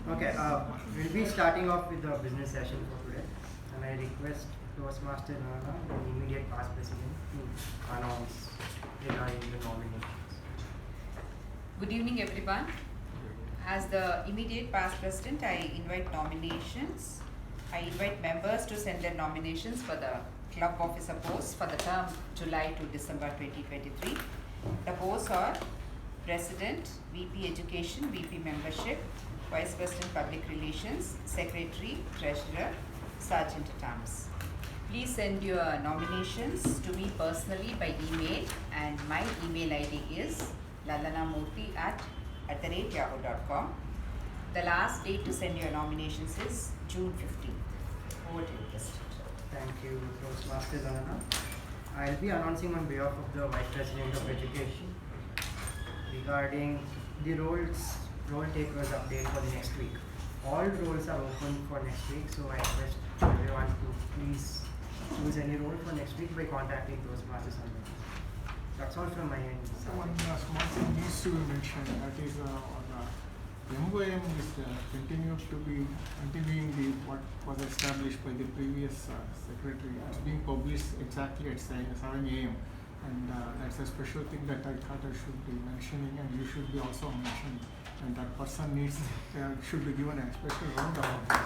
Okay, we'll be starting off with the business session for today, and I request Toastmaster Lalana, the immediate past president, to announce regarding the nominations. Good evening, everyone. As the immediate past president, I invite nominations. I invite members to send their nominations for the club officer posts for the term July to December 2023. The posts are President, VP Education, VP Membership, Vice President Public Relations, Secretary, Treasurer, Sergeant at Arms. Please send your nominations to me personally by email, and my email ID is lalanamurthy@yahoo.com. The last date to send your nominations is June 15th. Over to you, President. Thank you, Toastmaster Lalana. I'll be announcing on behalf of the Vice President of Education regarding the role takers update for the next week. All roles are open for next week, so I request everyone to please choose any role for next week by contacting Toastmasters on the. That's all from my end. One small thing needs to be mentioned, that is MOM is continuing what was established by the previous secretary. It's being published exactly at 7 a.m. and that's a special thing that I thought I should be mentioning, and you should be also mentioning, and that person should be given a special round of applause.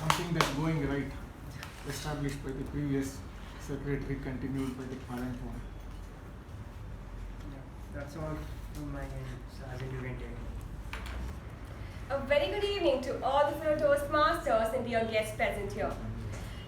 Something that's going right, established by the previous secretary, continued by the current one. That's all from my end, as you can take. A very good evening to all the fellow Toastmasters and dear guests present here.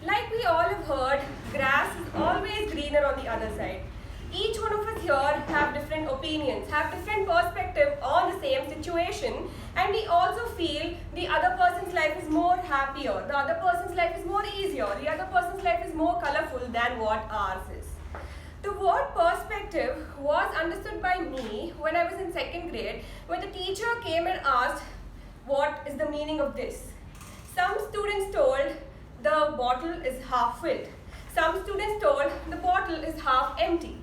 Like we all have heard, grass is always greener on the other side. Each one of us here have different opinions, have different perspective on the same situation, and we also feel the other person's life is more happier, the other person's life is more easier, the other person's life is more colorful than what ours is. The word perspective was understood by me when I was in 2nd grade, when the teacher came and asked, what is the meaning of this? Some students told the bottle is half filled. Some students told the bottle is half empty.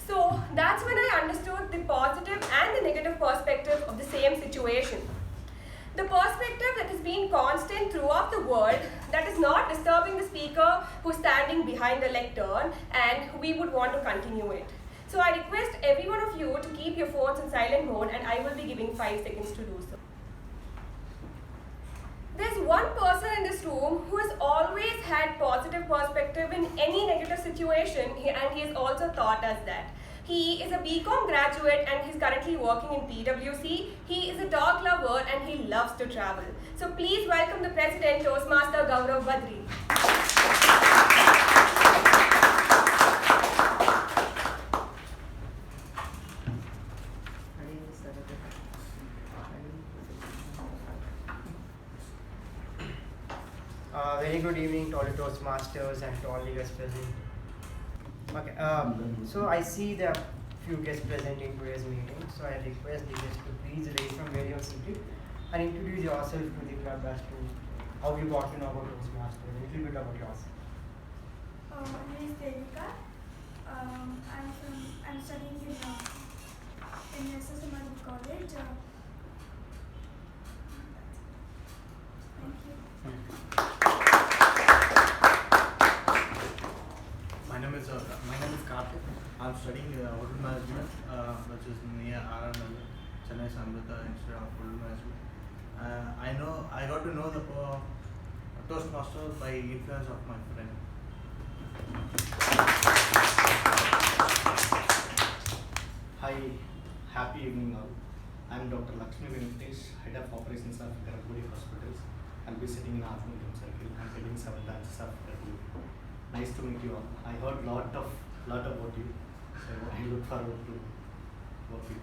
So that's when I understood the positive and the negative perspective of the same situation. The perspective that has been constant throughout the world, that is not disturbing the speaker who's standing behind the lectern, and we would want to continue it. So I request every one of you to keep your phones in silent mode, and I will be giving 5 seconds to do so. There's one person in this room who has always had positive perspective in any negative situation, and he has also taught us that. He is a BCom graduate and he's currently working in PwC. He is a dog lover and he loves to travel. So please welcome the President, Toastmaster Gaurav Badri. Very good evening to all the Toastmasters and to all the guests present. Okay, so I see there are few guests present in today's meeting, so I request the guests to please raise from where you are seated and introduce yourself to the club as to how you got to know about Toastmasters, a little bit about yourself. My name is Devika. I'm studying in SSMRD College. Thank you. My name is Karthik. I'm studying hotel management, which is near RNL, Chennai Samrita Institute of Hotel Management. I got to know the Toastmasters by influence of my friend. Hi, happy evening all. I'm Dr. Lakshmi Venkatesh, Head of Operations of Garaguri Hospitals. I'll be sitting in Afternoon Room Circle. I'm heading 7 branches of Garaguri. Nice to meet you all. I heard lot about you, so I look forward to work with you.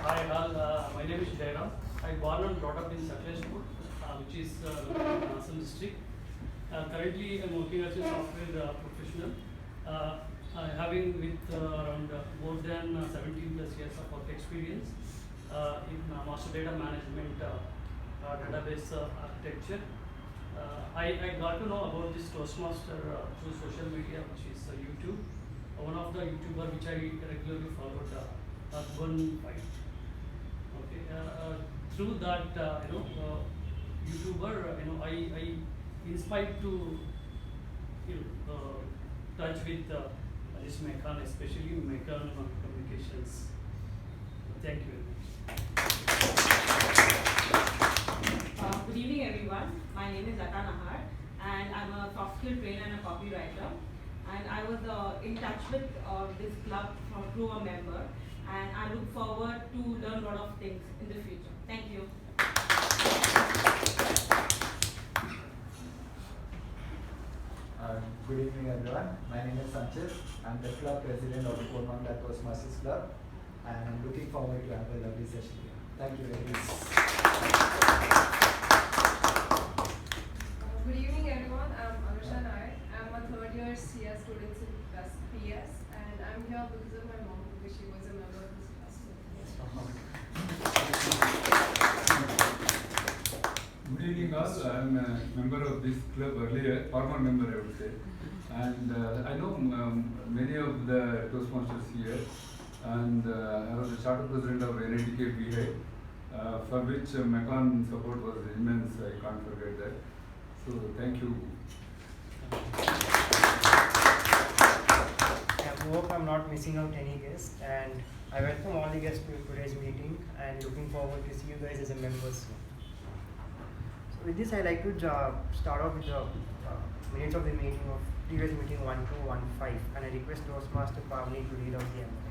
Hi all, my name is Jairam. I born and brought up in Sakleshpur, which is Assam district. Currently I am working as a software professional. Having with around more than 17 plus years of work experience in master data management, database architecture. I got to know about this Toastmaster through social media, which is YouTube. one of the YouTuber which I regularly followed, Urban Fight. Okay, through that YouTuber, I inspired to touch with this Mechan, especially Mechan communications. Thank you very much. Good evening, everyone. My name is Lalana, and I'm a soft skill trainer and a copywriter. And I was in touch with this club through a member, and I look forward to learn a lot of things in the future. Thank you. Good evening, everyone. My name is Sanchit. I'm the club president of the Mamatha Toastmasters Club, and I'm looking forward to have a lovely session here. Thank you very much. Good evening, everyone. I'm Anusha Nair. I'm a third-year CS student in PS, and I'm here because of my mom, because she was a member of this class. Good evening, all. I'm a member of this club earlier, former member, I would say. And I know many of the Toastmasters here. And I was the charter president of NITK BI, for which Mechan support was immense. I can't forget that. So thank you. I hope I'm not missing out any guests, and I welcome all the guests to today's meeting and looking forward to see you guys as a members. So with this, I'd like to start off with the minutes of the meeting of previous meeting 1215, and I request Toastmaster Pavani to read out the MOA.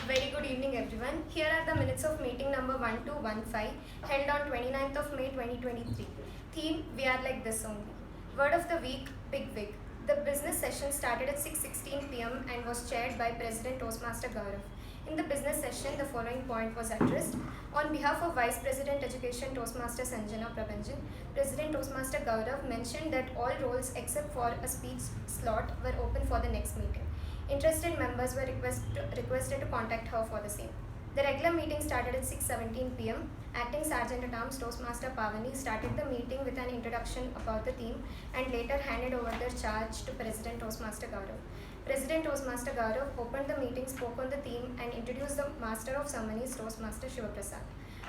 Very good evening, everyone. Here are the minutes of meeting number 1215 held on 29th of May 2023. Theme: we are like this only. Word of the week: big wig. The business session started at 6:16 p.m. and was chaired by President Toastmaster Gaurav. In the business session, the following point was addressed. On behalf of Vice President Education Toastmaster Sanjana S, President Toastmaster Gaurav mentioned that all roles except for a speech slot were open for the next meeting. Interested members were requested to contact her for the same. The regular meeting started at 6:17 p.m. Acting Sergeant at Arms Toastmaster Pavani started the meeting with an introduction about the theme and later handed over the charge to President Toastmaster Gaurav. President Toastmaster Gaurav opened the meeting, spoke on the theme, and introduced the Master of Ceremonies Toastmaster Shivaprasad.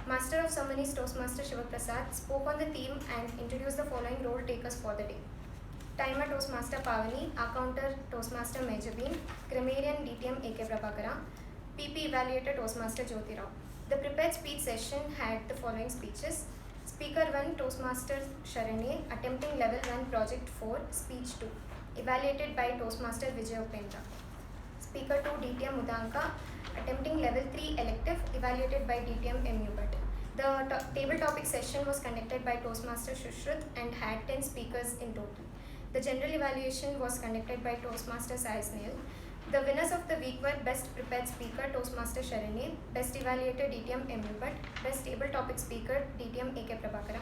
Master of Ceremonies Toastmaster Shivaprasad spoke on the theme and introduced the following role takers for the day. Timer Toastmaster Pavani, Accounter Toastmaster Mehjabin, Grammarian DTM K Prabhakara, PP Evaluator Toastmaster Jyothi. The prepared speech session had the following speeches. Speaker 1 Toastmaster Sharanye, attempting level 1 project 4, speech 2, evaluated by Toastmaster Vijay Upendra. Speaker 2 DTM Udanka, attempting level 3 elective, evaluated by DTM Mehjabin. The table topic session was conducted by Toastmaster Sushruth and had 10 speakers in total. The general evaluation was conducted by Toastmaster Sai Snehal. The winners of the week were Best Prepared Speaker Toastmaster Sharanye, Best Evaluator DTM Mehjabin, Best Table Topic Speaker DTM K Prabhakara,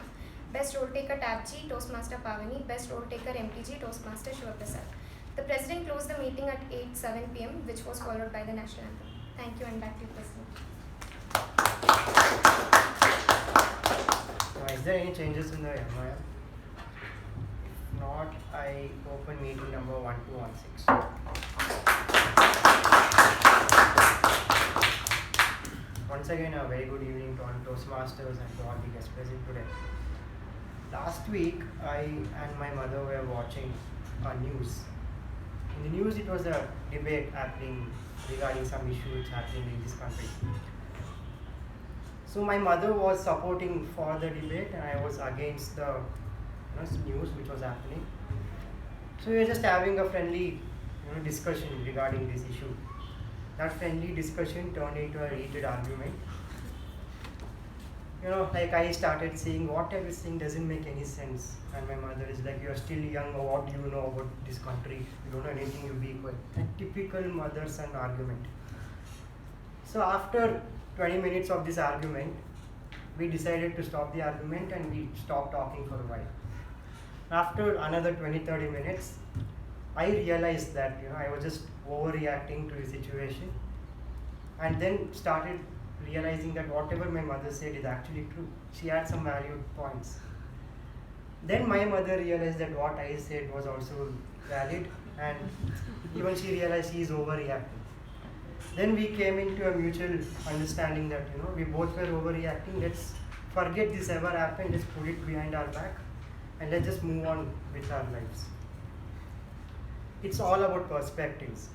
Best Role Taker Tab G Toastmaster Pavani, Best Role Taker MTG Toastmaster Shivaprasad. The President closed the meeting at 8:07 p.m., which was followed by the National Anthem. Thank you, and back to you, President. Is there any changes in the MOA? If not, I open meeting number 1216. Once again, a very good evening to all Toastmasters and to all the guests present today. Last week, I and my mother were watching news. In the news, it was a debate happening regarding some issues happening in this country. So my mother was supporting for the debate, and I was against the news which was happening. So we were just having a friendly discussion regarding this issue. That friendly discussion turned into a heated argument. Like I started saying, what I was saying doesn't make any sense. And my mother is like, you're still young, or what do you know about this country? You don't know anything, you'll be equal. A typical mother-son argument. So after 20 minutes of this argument, we decided to stop the argument and we stopped talking for a while. After another 20-30 minutes, I realized that I was just overreacting to the situation, and then started realizing that whatever my mother said is actually true. She had some valued points. Then my mother realized that what I said was also valid, and even she realized she is overreacting. Then we came into a mutual understanding that we both were overreacting. Let's forget this ever happened. Let's put it behind our back, and let's just move on with our lives. It's all about perspectives.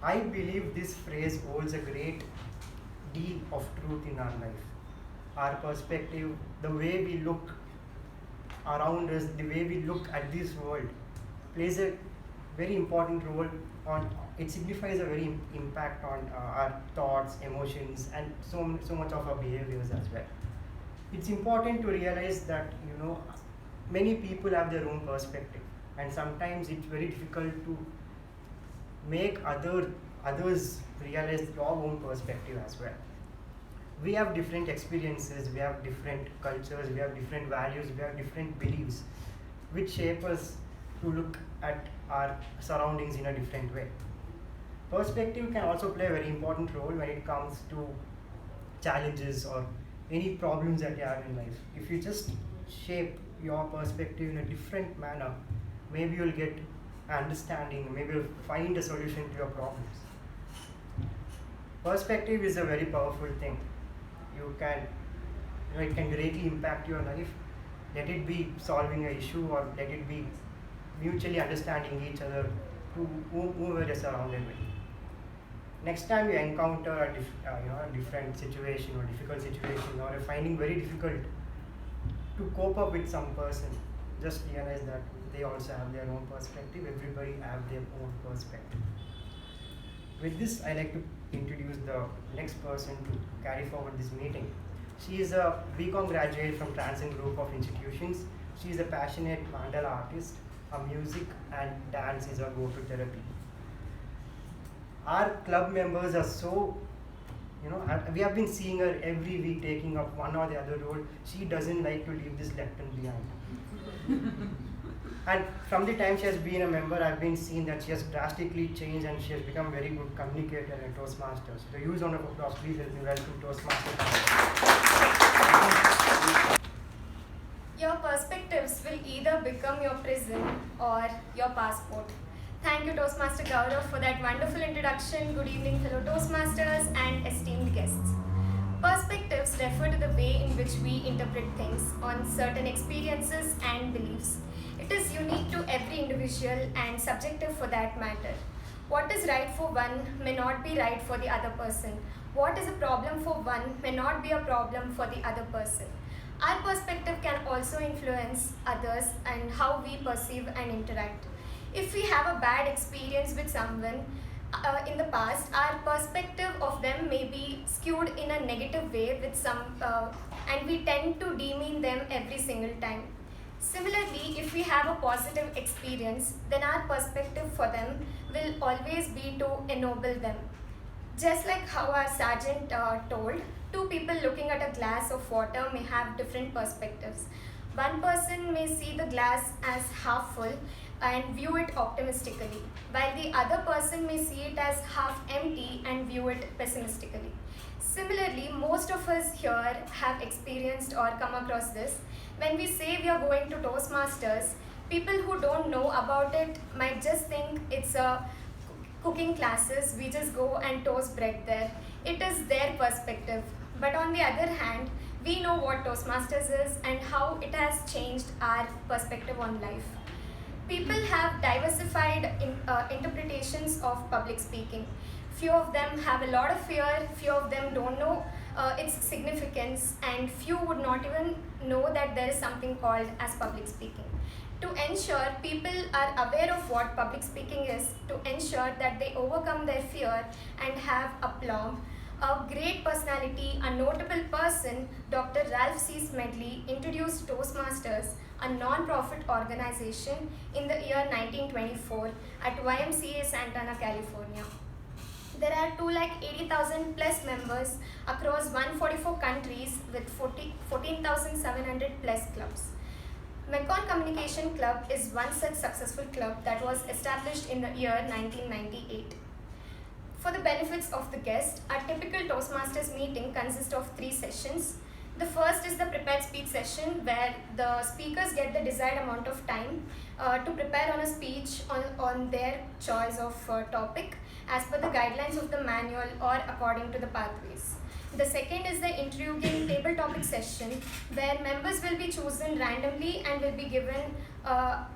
I believe this phrase holds a great deal of truth in our life. Our perspective, the way we look around us, the way we look at this world, plays a very important role on. It signifies a very impact on our thoughts, emotions, and so much of our behaviors as well. It's important to realize that many people have their own perspective, and sometimes it's very difficult to make others realize your own perspective as well. We have different experiences, we have different cultures, we have different values, we have different beliefs, which shape us to look at our surroundings in a different way. Perspective can also play a very important role when it comes to challenges or any problems that you have in life. If you just shape your perspective in a different manner, maybe you'll get understanding, maybe you'll find a solution to your problems. Perspective is a very powerful thing. It can greatly impact your life. Let it be solving an issue, or let it be mutually understanding each other to whoever you're surrounded with. Next time you encounter a different situation or difficult situation, or you're finding very difficult to cope up with some person, just realize that they also have their own perspective. Everybody have their own perspective. With this, I like to introduce the next person to carry forward this meeting. She is a BCom graduate from Transcend Group of Institutions. She is a passionate mandala artist. Her music and dance is her go-to therapy. Our club members are so, we have been seeing her every week taking up one or the other role. She doesn't like to leave this lectern behind. And from the time she has been a member, I've been seeing that she has drastically changed and she has become a very good communicator at Toastmasters. The huge round of applause, please help me welcome Toastmasters. Your perspectives will either become your prison or your passport. Thank you, Toastmaster Gaurav, for that wonderful introduction. Good evening, fellow Toastmasters and esteemed guests. Perspectives refer to the way in which we interpret things on certain experiences and beliefs. It is unique to every individual and subjective for that matter. What is right for one may not be right for the other person. What is a problem for one may not be a problem for the other person. Our perspective can also influence others and how we perceive and interact. If we have a bad experience with someone in the past, our perspective of them may be skewed in a negative way with and we tend to demean them every single time. Similarly, if we have a positive experience, then our perspective for them will always be to ennoble them. Just like how our sergeant told, two people looking at a glass of water may have different perspectives. One person may see the glass as half full and view it optimistically, while the other person may see it as half empty and view it pessimistically. Similarly, most of us here have experienced or come across this. When we say we are going to Toastmasters, people who don't know about it might just think it's a cooking classes, we just go and toast bread there. It is their perspective. But on the other hand, we know what Toastmasters is and how it has changed our perspective on life. People have diversified interpretations of public speaking. Few of them have a lot of fear, few of them don't know its significance, and few would not even know that there is something called as public speaking. To ensure people are aware of what public speaking is, to ensure that they overcome their fear and have aplomb, a great personality, a notable person, Dr. Ralph C. Smedley, introduced Toastmasters, a non-profit organization, in the year 1924 at YMCA Santa Ana, California. There are 280,000 plus members across 144 countries with 14,700 plus clubs. Mekon Communication Club is one such successful club that was established in the year 1998. For the benefits of the guest, a typical Toastmasters meeting consists of 3 sessions. The first is the prepared speech session, where the speakers get the desired amount of time to prepare on a speech on their choice of topic as per the guidelines of the manual or according to the pathways. The second is the intriguing table topic session, where members will be chosen randomly and will be given a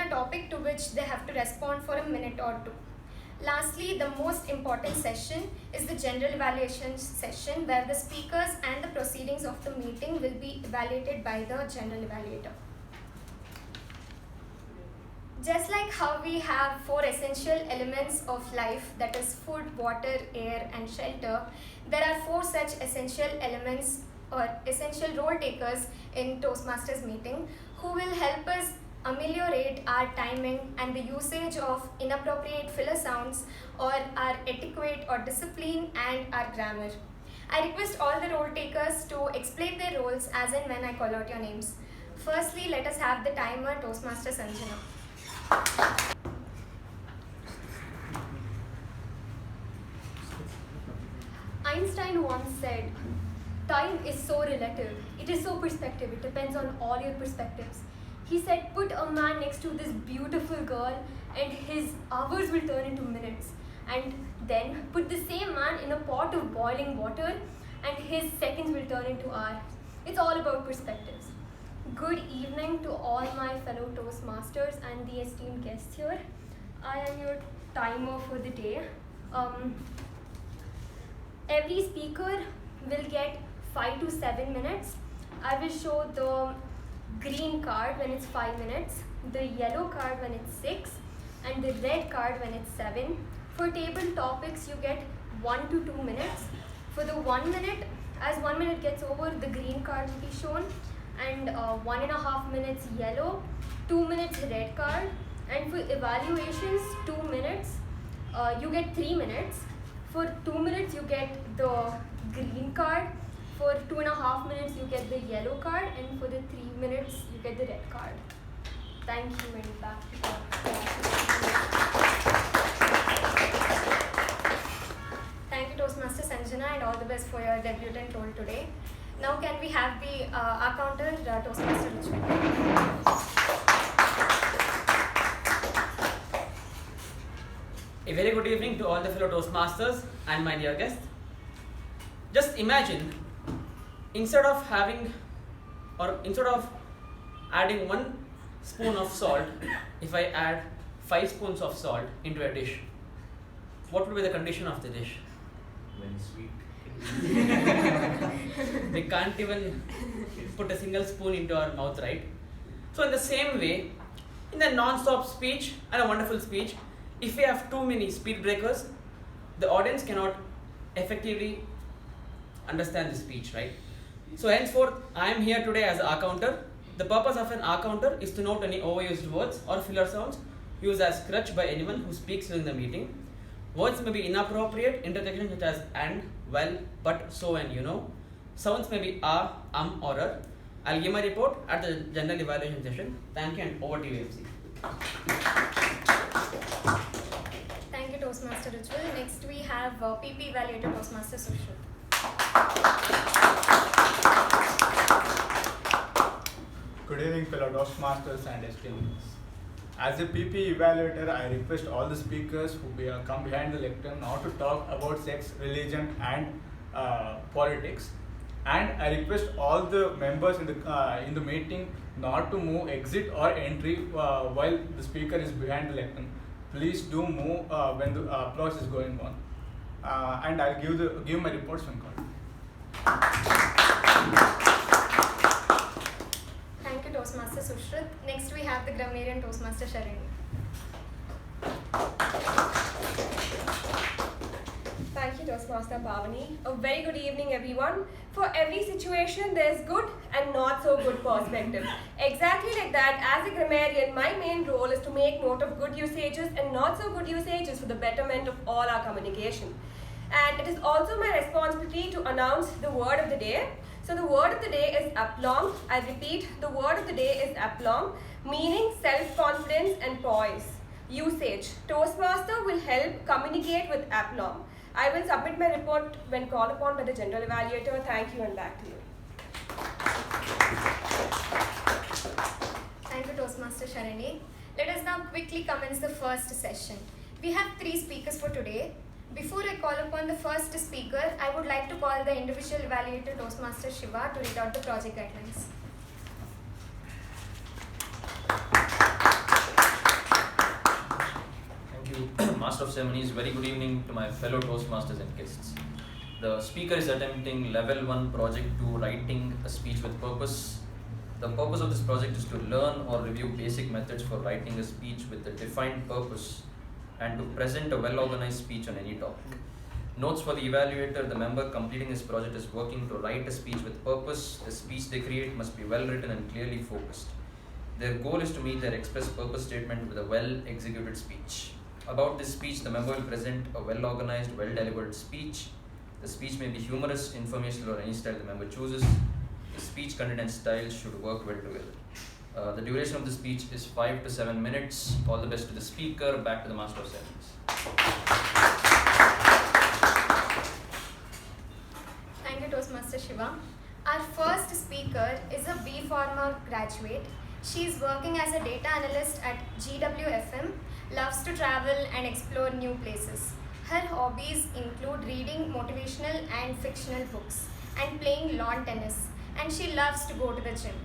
topic to which they have to respond for a minute or two. Lastly, the most important session is the general evaluation session, where the speakers and the proceedings of the meeting will be evaluated by the general evaluator. Just like how we have 4 essential elements of life, that is food, water, air and shelter, there are 4 such essential elements or essential role takers in Toastmasters meeting who will help us ameliorate our timing and the usage of inappropriate filler sounds or our etiquette or discipline and our grammar. I request all the role takers to explain their roles as and when I call out your names. Firstly, let us have the timer, Toastmaster Sanjana. Einstein once said, time is so relative, it is so perspective, it depends on all your perspectives. He said, put a man next to this beautiful girl and his hours will turn into minutes. And then put the same man in a pot of boiling water and his seconds will turn into hours. It's all about perspectives. Good evening to all my fellow Toastmasters and the esteemed guests here. I am your timer for the day. Every speaker will get 5 to 7 minutes. I will show the green card when it's 5 minutes, the yellow card when it's 6, and the red card when it's 7. For table topics, you get 1 to 2 minutes. For the 1 minute, as 1 minute gets over, the green card will be shown, and 1.5 minutes yellow, 2 minutes red card, and for evaluations 2 minutes, you get 3 minutes. For 2 minutes you get the green card, for 2.5 minutes you get the yellow card, and for the 3 minutes you get the red card. Thank you, and back to you. Thank you, Toastmaster Sanjana, and all the best for your debutant role today. Now can we have the our counter, Toastmaster Ujwal. A very good evening to all the fellow Toastmasters and my dear guests. Just imagine, instead of adding 1 spoon of salt, if I add 5 spoons of salt into a dish, what would be the condition of the dish? Very sweet. We can't even put a single spoon into our mouth, right? So in the same way, in the non-stop speech and a wonderful speech, if we have too many speed breakers, the audience cannot effectively understand the speech, right? So henceforth, I am here today as an accounter. The purpose of an accounter is to note any overused words or filler sounds used as crutch by anyone who speaks during the meeting. Words may be inappropriate, interjections such as and, well, but, so and you know. Sounds may be or er. I'll give my report at the general evaluation session. Thank you, and over to you, MC. Thank you, Toastmaster Ujwal. Next we have PP Evaluator Toastmaster Sushruth. Good evening, fellow Toastmasters and esteemed. As a PP evaluator, I request all the speakers who come behind the lectern not to talk about sex, religion, and politics. And I request all the members in the meeting not to move exit or entry while the speaker is behind the lectern. Please do move when the applause is going on. And I'll give my reports when called. Thank you, Toastmaster Sushruth. Next we have the Grammarian Toastmaster Sharanye. Thank you, Toastmaster Pavani. A very good evening, everyone. For every situation, there's good and not so good perspective. Exactly like that, as a grammarian, my main role is to make note of good usages and not so good usages for the betterment of all our communication. And it is also my responsibility to announce the word of the day. So the word of the day is aplomb. I repeat, the word of the day is aplomb, meaning self-confidence and poise. Usage. Toastmaster will help communicate with aplomb. I will submit my report when called upon by the general evaluator. Thank you, and back to you. Thank you, Toastmaster Sharanye. Let us now quickly commence the first session. We have 3 speakers for today. Before I call upon the first speaker, I would like to call the individual evaluator, Toastmaster Shiva, to read out the project guidelines. Thank you, Master of Ceremonies. Very good evening to my fellow Toastmasters and guests. The speaker is attempting level 1 project 2, writing a speech with purpose. The purpose of this project is to learn or review basic methods for writing a speech with a defined purpose and to present a well-organized speech on any topic. Notes for the evaluator: the member completing this project is working to write a speech with purpose. The speech they create must be well written and clearly focused. Their goal is to meet their express purpose statement with a well-executed speech. About this speech, the member will present a well-organized, well-delivered speech. The speech may be humorous, informational, or any style the member chooses. The speech content and style should work well together. The duration of the speech is 5 to 7 minutes. All the best to the speaker. Back to the Master of Ceremonies. Thank you, Toastmaster Shiva. Our first speaker is a B Pharma graduate. She is working as a data analyst at GWFM, loves to travel and explore new places. Her hobbies include reading motivational and fictional books and playing lawn tennis, and she loves to go to the gym.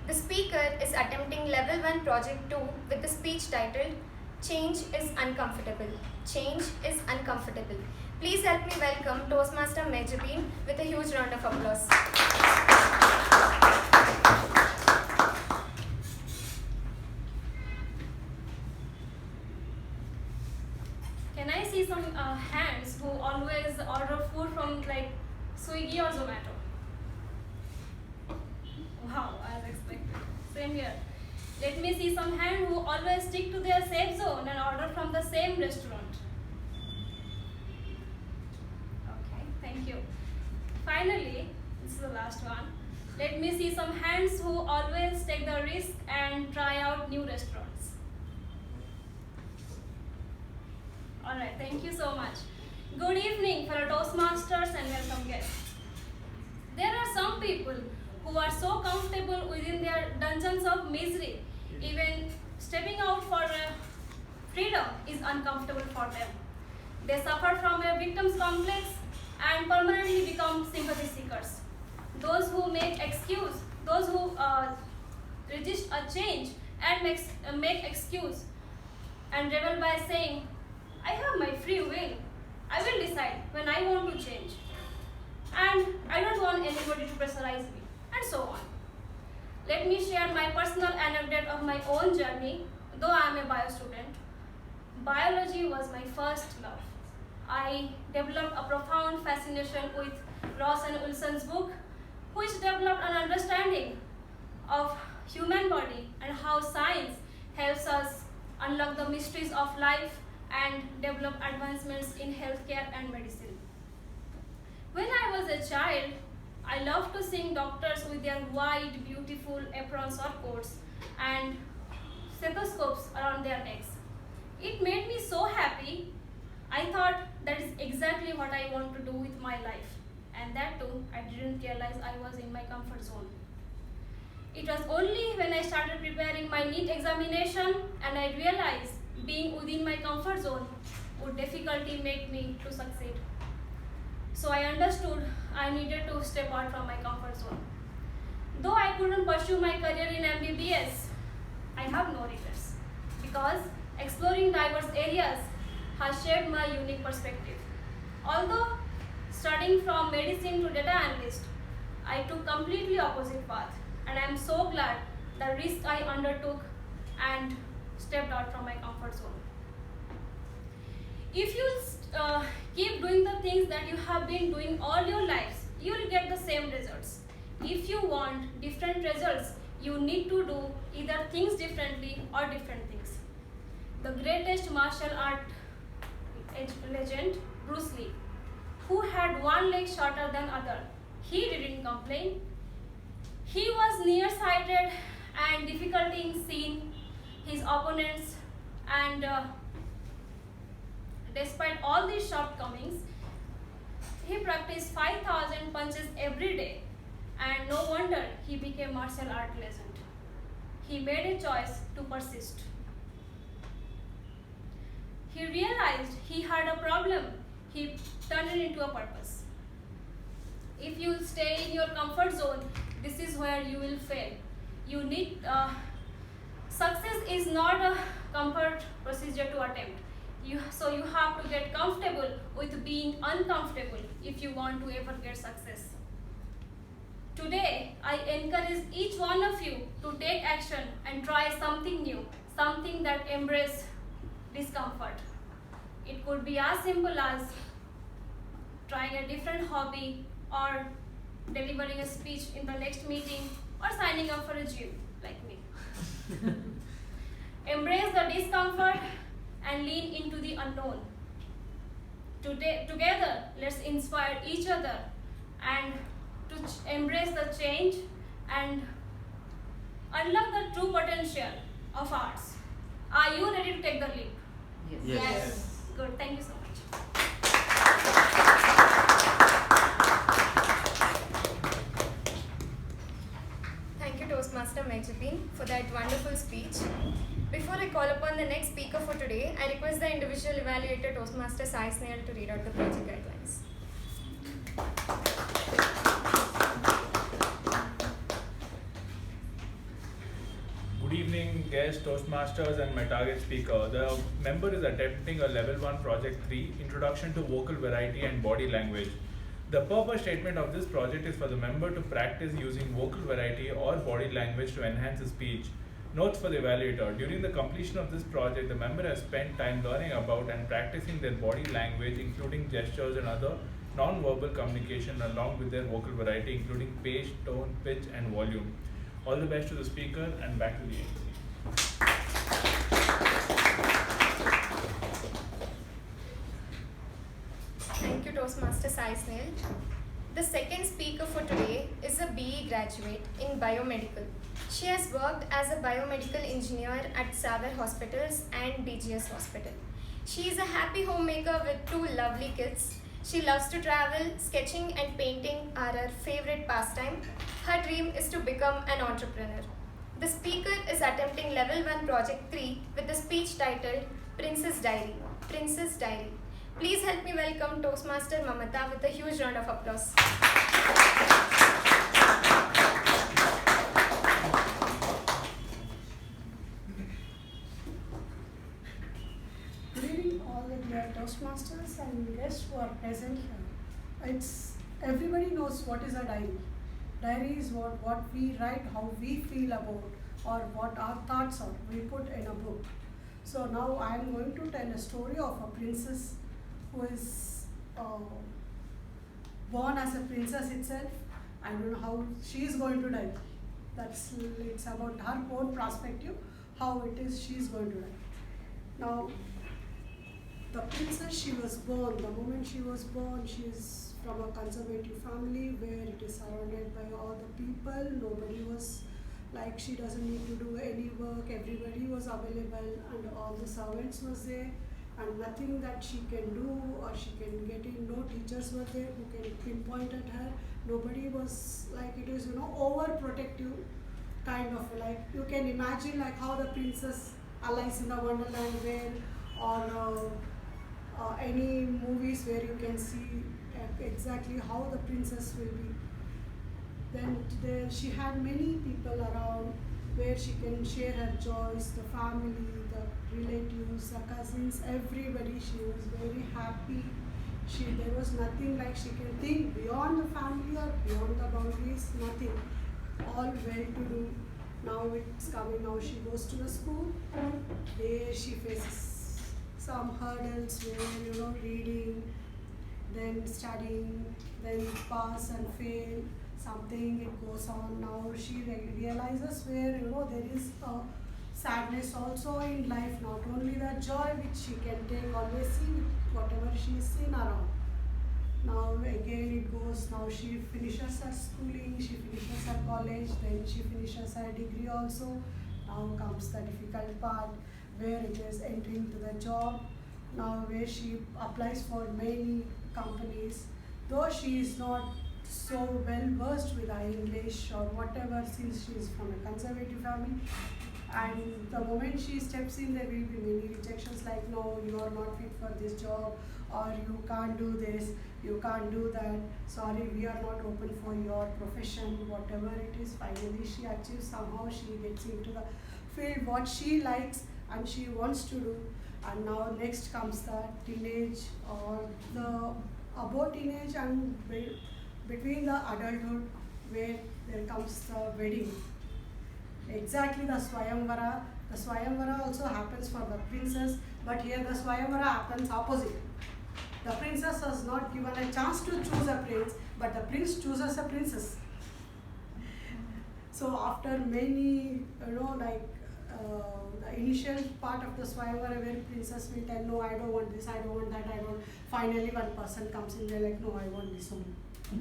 The speaker is attempting level 1 project 2 with the speech titled Change is Uncomfortable. Change is Uncomfortable. Please help me welcome Toastmaster Mehjabin with a huge round of applause. Can I see some hands who always order food from like Swiggy or Zomato? Wow, as expected. Same here. Let me see some hands who always stick to their safe zone and order from the same restaurant. Okay, thank you. Finally, this is the last one. Let me see some hands who always take the risk and try out new restaurants. Alright, thank you so much. Good evening, fellow Toastmasters and welcome guests. There are some people who are so comfortable within their dungeons of misery, even stepping out for freedom is uncomfortable for them. They suffer from a victim's complex and permanently become sympathy seekers. Those who make excuse, those who resist a change and make excuse and rebel by saying, I have my free will. I will decide when I want to change. And I don't want anybody to pressurize me. And so on. Let me share my personal anecdote of my own journey, though I am a bio student. Biology was my first love. I developed a profound fascination with Ross and Wilson's book, which developed an understanding of human body and how science helps us unlock the mysteries of life and develop advancements in healthcare and medicine. When I was a child, I loved to see doctors with their wide, beautiful aprons or coats and stethoscopes around their necks. It made me so happy. I thought that is exactly what I want to do with my life. And that too, I didn't realize I was in my comfort zone. It was only when I started preparing my NEET examination and I realized being within my comfort zone would difficulty make me to succeed. So I understood I needed to step out from my comfort zone. Though I couldn't pursue my career in MBBS, I have no regrets because exploring diverse areas has shaped my unique perspective. Although studying from medicine to data analyst, I took completely opposite path, and I am so glad the risk I undertook and stepped out from my comfort zone. If you keep doing the things that you have been doing all your lives, you will get the same results. If you want different results, you need to do either things differently or different things. The greatest martial art legend, Bruce Lee, who had one leg shorter than other, he didn't complain. He was nearsighted and difficulty in seeing his opponents, and despite all these shortcomings, he practiced 5,000 punches every day and no wonder he became martial art legend. He made a choice to persist. He realized he had a problem. He turned it into a purpose. If you stay in your comfort zone, this is where you will fail. You need success is not a comfort procedure to attempt. So you have to get comfortable with being uncomfortable if you want to ever get success. Today, I encourage each one of you to take action and try something new, something that embraces discomfort. It could be as simple as trying a different hobby, or delivering a speech in the next meeting, or signing up for a gym like me. Embrace the discomfort and lean into the unknown. Together, let's inspire each other and to embrace the change and unlock the true potential of arts. Are you ready to take the leap? Yes. Good. Thank you so much. Thank you, Toastmaster Mehjabin, for that wonderful speech. Before I call upon the next speaker for today, I request the individual evaluator, Toastmaster Sai Snehal, to read out the project guidelines. Good evening, guests, Toastmasters, and my target speaker. The member is attempting a Level 1 Project 3, Introduction to Vocal Variety and Body Language. The purpose statement of this project is for the member to practice using vocal variety or body language to enhance his speech. Notes for the evaluator. During the completion of this project, the member has spent time learning about and practicing their body language, including gestures and other non-verbal communication, along with their vocal variety, including pace, tone, pitch, and volume. All the best to the speaker, and back to the MC. Thank you, Toastmaster Sai Snehal. The second speaker for today is a BE graduate in biomedical. She has worked as a biomedical engineer at Sagar Hospitals and BGS Hospital. She is a happy homemaker with 2 lovely kids. She loves to travel. Sketching and painting are her favorite pastime. Her dream is to become an entrepreneur. The speaker is attempting Level 1 Project 3 with the speech titled Princess Diary. Princess Diary. Please help me welcome Toastmaster Mamatha with a huge round of applause. Good evening, all the dear Toastmasters and guests who are present here. Everybody knows what is a diary. Diary is what we write, how we feel about, or what our thoughts are. We put in a book. So now I am going to tell a story of a princess who is born as a princess itself. I don't know how she is going to die. It's about her own perspective, how it is she is going to die. Now, the princess, she was born. The moment she was born, she is from a conservative family where it is surrounded by all the people. Nobody was like, she doesn't need to do any work. Everybody was available and all the servants was there, and nothing that she can do or she can get in. No teachers were there who can pinpoint at her. Nobody was like, it is, overprotective kind of, like, you can imagine like how the princess Alice in the Wonderland where, or any movies where you can see exactly how the princess will be. Then she had many people around where she can share her joys, the family, the relatives, the cousins, everybody. She was very happy. There was nothing like she can think beyond the family or beyond the boundaries, nothing. All well-to-do. Now it's coming, now she goes to the school. There she faces some hurdles where, reading, then studying, then pass and fail, something, it goes on. Now she realizes where, there is a sadness also in life, not only the joy which she can take, always see whatever she is seen around. Now again it goes, now she finishes her schooling, she finishes her college, then she finishes her degree also. Now comes the difficult part where it is entering to the job. Now where she applies for many companies, though she is not so well versed with English or whatever, since she is from a conservative family. And the moment she steps in, there will be many rejections like, no, you are not fit for this job, or you can't do this, you can't do that, sorry, we are not open for your profession, whatever it is. Finally, she achieves, somehow she gets into the field what she likes and she wants to do. And now next comes the teenage or the above teenage and between the adulthood, where there comes the wedding. Exactly the Swayamvara. The Swayamvara also happens for the princess, but here the Swayamvara happens opposite. The princess is not given a chance to choose a prince, but the prince chooses a princess. So after many, the initial part of the Swayamvara where princess will tell, no, I don't want this, I don't want that, I don't. Finally, one person comes in, they're like, no, I want this only.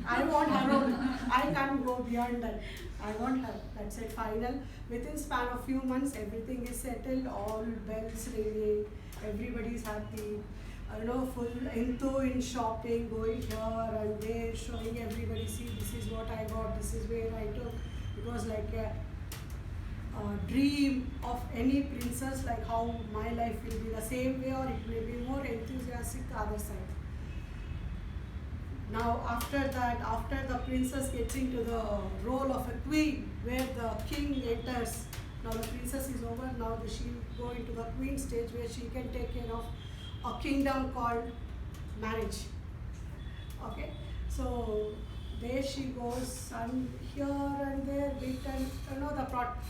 I want her only. I can't go beyond that. I want her. That's it. Final. Within span of few months, everything is settled. All bells ringing. Everybody is happy. Full into in shopping, going here and there, showing everybody, see, this is what I got, this is where I took. It was like a dream of any princess, like how my life will be the same way, or it may be more enthusiastic the other side. Now after that, after the princess gets into the role of a queen, where the king enters, now the princess is over, now she will go into the queen stage where she can take care of a kingdom called marriage. Okay, so there she goes, and here and there written, the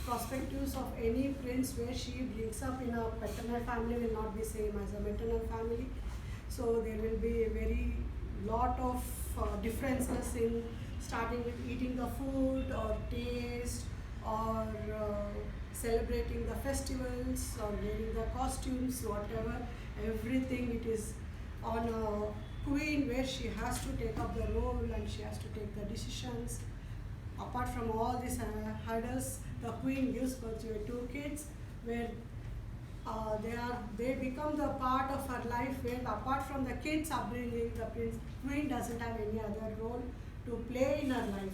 perspectives of any prince where she brings up in a paternal family will not be same as a maternal family. So there will be a very lot of differences in starting with eating the food or taste or celebrating the festivals or wearing the costumes, whatever. Everything it is on a queen where she has to take up the role and she has to take the decisions. Apart from all these hurdles, the queen gives birth to 2 kids where they become the part of her life, where apart from the kids upbringing, the queen doesn't have any other role to play in her life.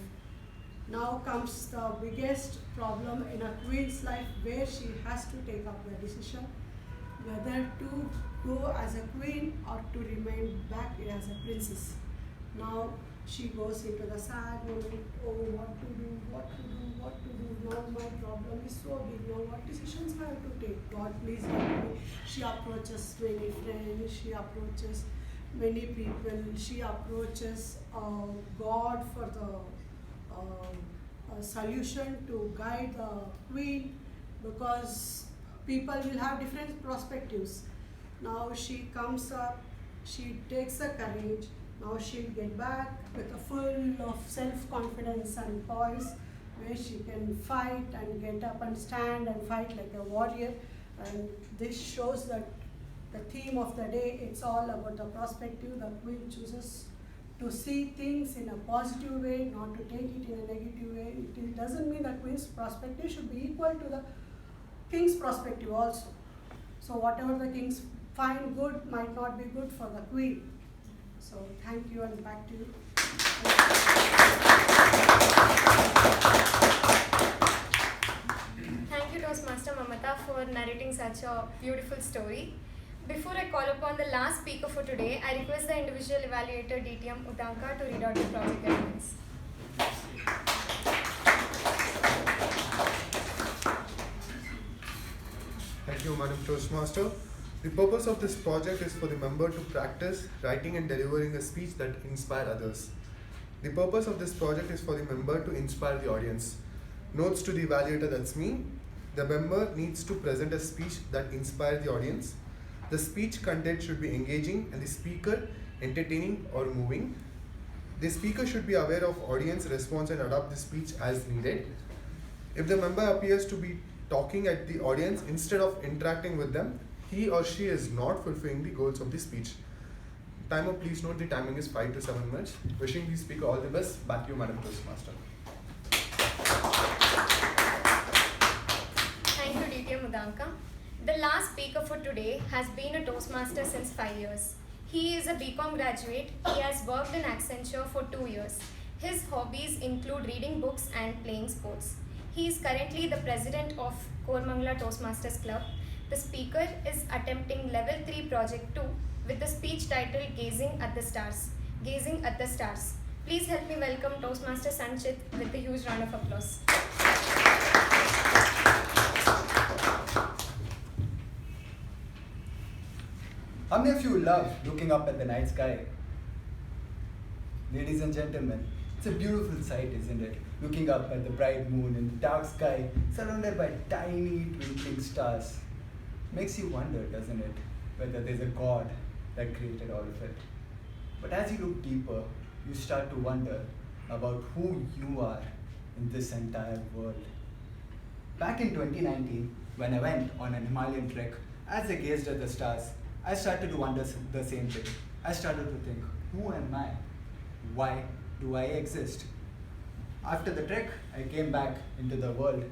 Now comes the biggest problem in a queen's life, where she has to take up the decision whether to go as a queen or to remain back as a princess. Now she goes into the sad moment, oh, what to do. Now my problem is so big, now what decisions I have to take? God, please help me. She approaches many friends, she approaches many people, she approaches God for the solution to guide the queen, because people will have different perspectives. Now she comes up, she takes the courage, now she'll get back with a full of self-confidence and poise, where she can fight and get up and stand and fight like a warrior. And this shows that the theme of the day, it's all about the perspective. The queen chooses to see things in a positive way, not to take it in a negative way. It doesn't mean that queen's perspective should be equal to the king's perspective also. So whatever the kings find good might not be good for the queen. So thank you, and back to you. Thank you, Toastmaster Mamatha, for narrating such a beautiful story. Before I call upon the last speaker for today, I request the individual evaluator DTM Udanka to read out the project elements. Thank you, Madam Toastmaster. The purpose of this project is for the member to practice writing and delivering a speech that inspire others. The purpose of this project is for the member to inspire the audience. Notes to the evaluator, that's me. The member needs to present a speech that inspires the audience. The speech content should be engaging and the speaker entertaining or moving. The speaker should be aware of audience response and adapt the speech as needed. If the member appears to be talking at the audience instead of interacting with them, he or she is not fulfilling the goals of the speech. Timer, please note the timing is 5 to 7 minutes. Wishing the speaker all the best. Back to you, Madam Toastmaster. Thank you, DTM Udanka. The last speaker for today has been a Toastmaster since 5 years. He is a BCom graduate. He has worked in Accenture for 2 years. His hobbies include reading books and playing sports. He is currently the president of Kormangala Toastmasters Club. The speaker is attempting level 3 project 2 with the speech title Gazing at the Stars. Gazing at the Stars. Please help me welcome Toastmaster Sanchit with a huge round of applause. How many of you love looking up at the night sky? Ladies and gentlemen, it's a beautiful sight, isn't it? Looking up at the bright moon in the dark sky, surrounded by tiny twinkling stars. Makes you wonder, doesn't it, whether there's a God that created all of it. But as you look deeper, you start to wonder about who you are in this entire world. Back in 2019, when I went on an Himalayan trek, as I gazed at the stars, I started to wonder the same thing. I started to think, who am I? Why do I exist? After the trek, I came back into the world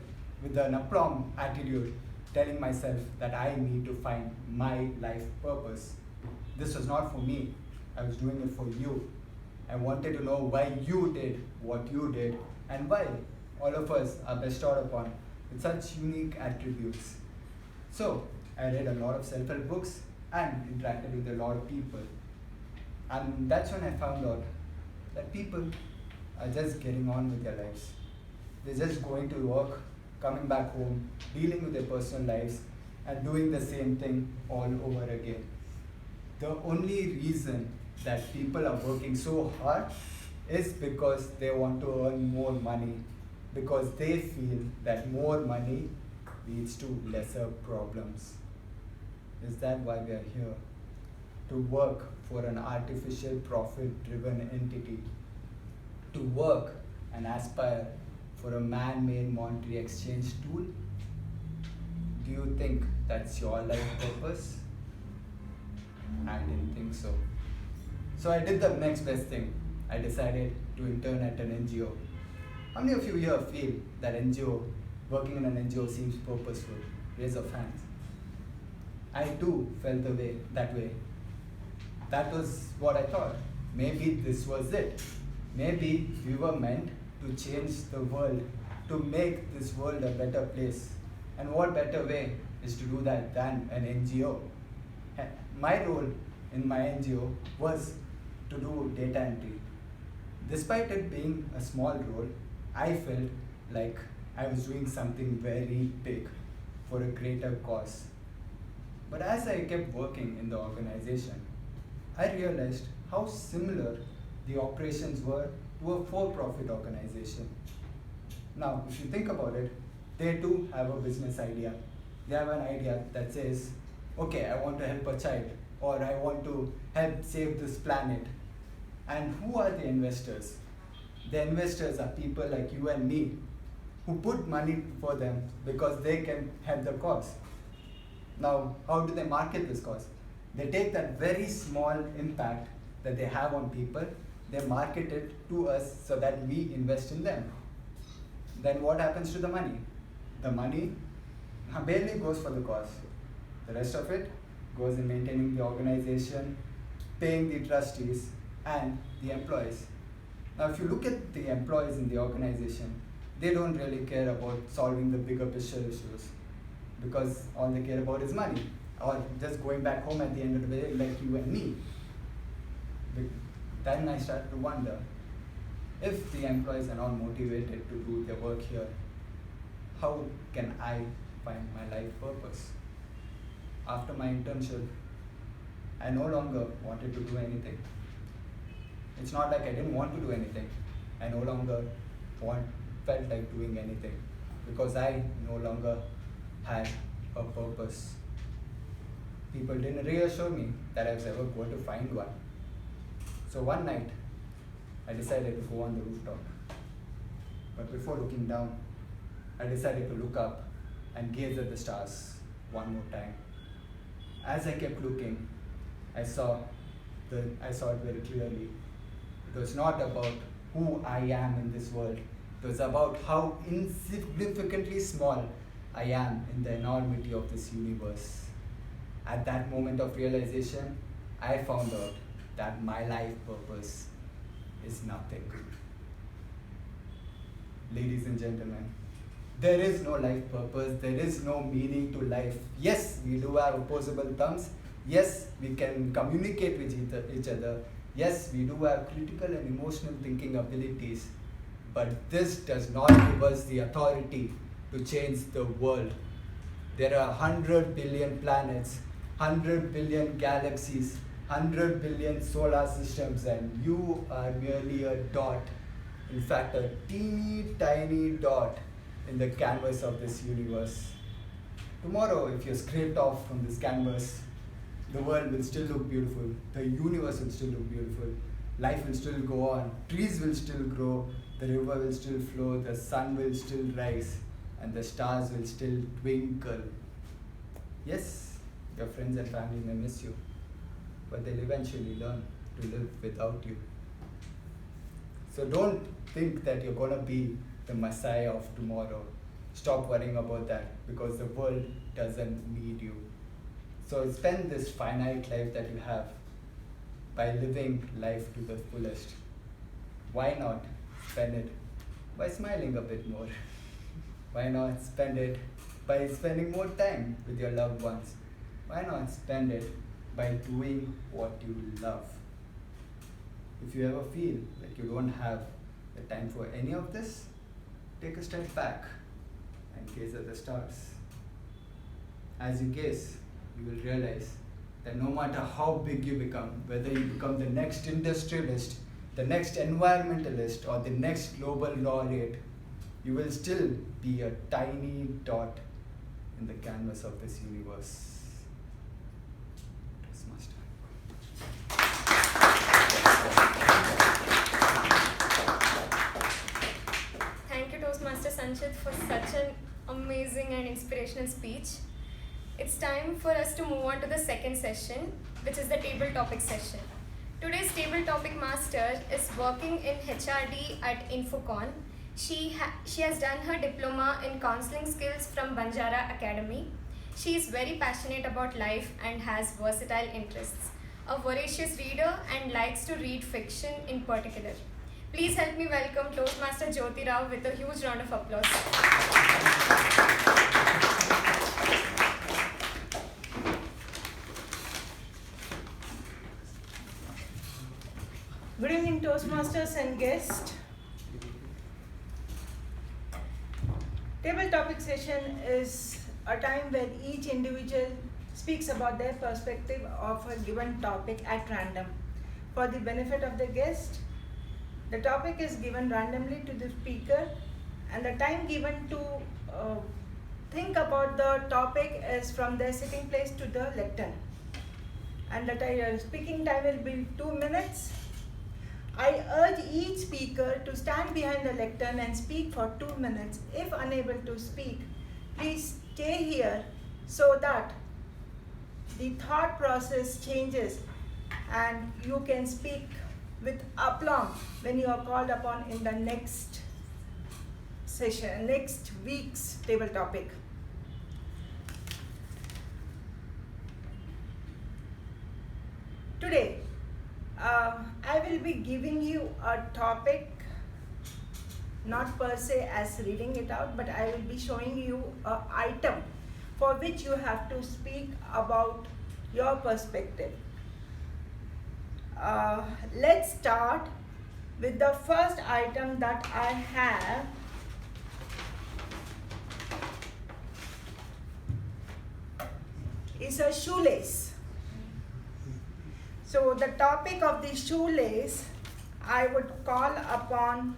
with an aplomb attitude, telling myself that I need to find my life purpose. This was not for me. I was doing it for you. I wanted to know why you did what you did and why all of us are bestowed upon with such unique attributes. So, I read a lot of self-help books and interacted with a lot of people. And that's when I found out that people are just getting on with their lives. They're just going to work, coming back home, dealing with their personal lives, and doing the same thing all over again. The only reason that people are working so hard is because they want to earn more money, because they feel that more money leads to lesser problems. Is that why we are here? To work for an artificial profit-driven entity. To work and aspire for a man-made monetary exchange tool? Do you think that's your life purpose? I didn't think so. So I did the next best thing. I decided to intern at an NGO. How many of you here feel that working in an NGO seems purposeful? Raise of hands. I too felt that way. That was what I thought. Maybe this was it. Maybe we were meant to change the world, to make this world a better place. And what better way is to do that than an NGO? My role in my NGO was to do data entry. Despite it being a small role, I felt like I was doing something very big for a greater cause. But as I kept working in the organization, I realized how similar the operations were to a for-profit organization. Now, if you think about it, they too have a business idea. They have an idea that says, okay, I want to help a child, or I want to help save this planet. And who are the investors? The investors are people like you and me, who put money for them because they can help the cause. Now, how do they market this cause? They take that very small impact that they have on people, they market it to us so that we invest in them. Then what happens to the money? The money barely goes for the cause. The rest of it goes in maintaining the organization, paying the trustees, and the employees. Now, if you look at the employees in the organization, they don't really care about solving the bigger picture issues because all they care about is money, or just going back home at the end of the day like you and me. Then I started to wonder, if the employees are not motivated to do their work here, how can I find my life purpose? After my internship, I no longer wanted to do anything. It's not like I didn't want to do anything. I no longer felt like doing anything because I no longer had a purpose. People didn't reassure me that I was ever going to find one. So one night, I decided to go on the rooftop. But before looking down, I decided to look up and gaze at the stars one more time. As I kept looking, I saw it very clearly. It was not about who I am in this world. It was about how insignificantly small I am in the enormity of this universe. At that moment of realization, I found out that my life purpose is nothing. ladies and gentlemen. There is no life purpose, there is no meaning to life. Yes, we do have opposable thumbs. Yes, we can communicate with each other. Yes, we do have critical and emotional thinking abilities. But this does not give us the authority to change the world. There are 100 billion planets, 100 billion galaxies, 100 billion solar systems, and you are merely a dot. In fact, a teeny tiny dot in the canvas of this universe. Tomorrow, if you're scraped off from this canvas, the world will still look beautiful, the universe will still look beautiful, life will still go on, trees will still grow, the river will still flow, the sun will still rise, and the stars will still twinkle. Yes, your friends and family may miss you, but they'll eventually learn to live without you. So don't think that you're going to be the Messiah of tomorrow. Stop worrying about that, because the world doesn't need you. So spend this finite life that you have by living life to the fullest. Why not spend it by smiling a bit more? Why not spend it by spending more time with your loved ones? Why not spend it by doing what you love? If you ever feel like you don't have the time for any of this, take a step back and gaze at the stars. As you gaze, you will realize that no matter how big you become, whether you become the next industrialist, the next environmentalist, or the next global laureate, you will still be a tiny dot in the canvas of this universe. Toastmaster. Thank you, Toastmaster Sanchit, for such an amazing and inspirational speech. It's time for us to move on to the second session, which is the table topic session. Today's table topic master is working in HRD at Infocon. She has done her diploma in counseling skills from Banjara Academy. She is very passionate about life and has versatile interests. A voracious reader and likes to read fiction in particular. Please help me welcome Toastmaster Jyothi Rao with a huge round of applause. Good evening, Toastmasters and guests. Table topic session is a time where each individual speaks about their perspective of a given topic at random. For the benefit of the guest, the topic is given randomly to the speaker, and the time given to think about the topic is from their sitting place to the lectern. And the speaking time will be 2 minutes. I urge each speaker to stand behind the lectern and speak for 2 minutes. If unable to speak, please stay here so that the thought process changes and you can speak with aplomb when you are called upon in the next session, next week's table topic. Today, I will be giving you a topic, not per se as reading it out, but I will be showing you an item for which you have to speak about your perspective. Let's start with the first item that I have. Is a shoelace. So the topic of the shoelace, I would call upon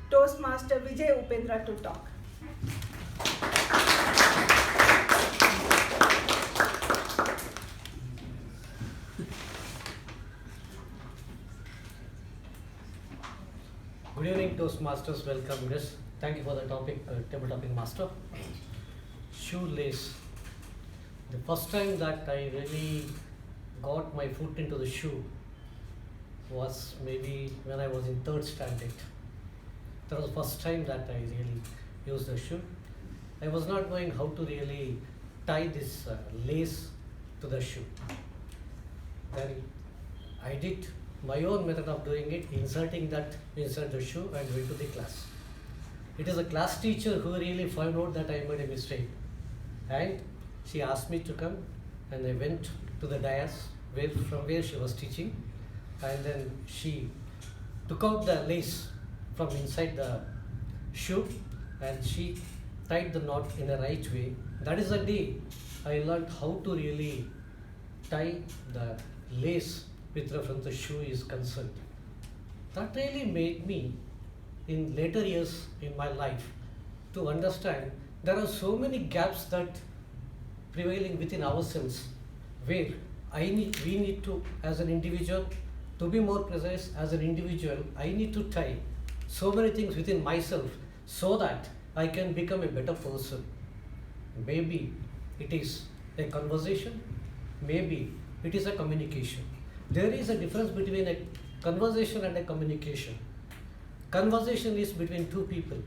Toastmaster Vijay Upendra to talk. Good evening, Toastmasters. Welcome, guests. Thank you for the topic, table topic master. Shoelace. The first time that I really got my foot into the shoe was maybe when I was in 3rd standard. That was the first time that I really used the shoe. I was not knowing how to really tie this lace to the shoe. Then I did my own method of doing it, inserting that inside the shoe and went to the class. It is a class teacher who really found out that I made a mistake. And she asked me to come, and I went to the dais from where she was teaching, and then she took out the lace from inside the shoe and she tied the knot in the right way. That is the day I learned how to really tie the lace with reference to the shoe is concerned. That really made me, in later years in my life, to understand there are so many gaps that prevailing within ourselves, where we need to, as an individual, to be more precise, as an individual, I need to tie so many things within myself so that I can become a better person. Maybe it is a conversation, maybe it is a communication. There is a difference between a conversation and a communication. Conversation is between two people.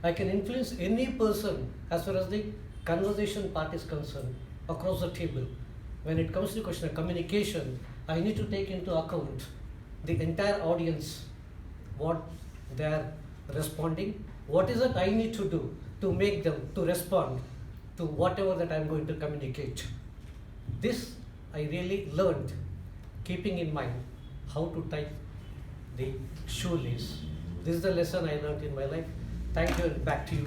I can influence any person as far as the conversation part is concerned across the table. When it comes to the question of communication, I need to take into account the entire audience, what they are responding, what is it I need to do to make them to respond to whatever that I am going to communicate. This I really learned, keeping in mind how to tie the shoelace. This is the lesson I learned in my life. Thank you, and back to you.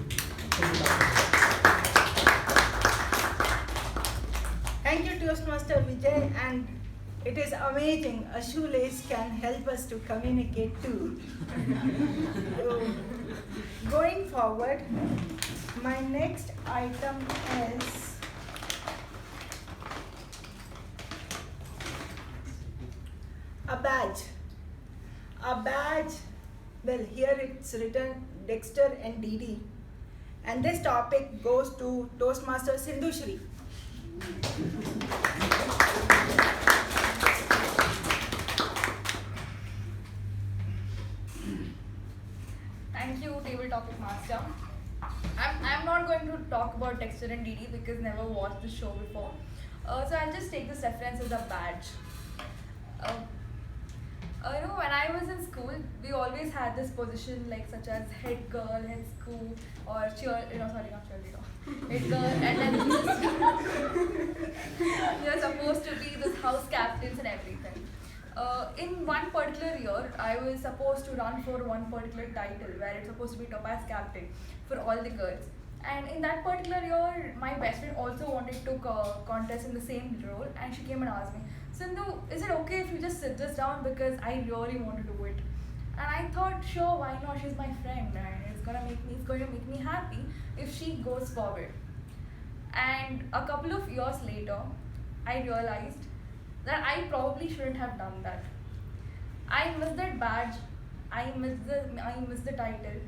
Thank you, Toastmaster Vijay, and it is amazing. A shoelace can help us to communicate too. So, going forward, my next item is a badge. A badge, well, here it's written Dexter and DD. And this topic goes to Toastmaster Sindhushree. Thank you, Table Topic Master. I'm not going to talk about Dexter and Didi because never watched the show before. So I'll just take this reference as a badge. When I was in school, we always had this position like such as head girl, head school, or head girl, and then you're supposed to be this house captains and everything. In one particular year, I was supposed to run for one particular title where it's supposed to be Topaz captain for all the girls. And in that particular year, my best friend also wanted to contest in the same role, and she came and asked me, Sindhu, is it okay if you just sit this down because I really want to do it? And I thought, sure, why not? She's my friend, and it's going to make me happy if she goes forward. And a couple of years later, I realized that I probably shouldn't have done that. I missed that badge, I missed the title,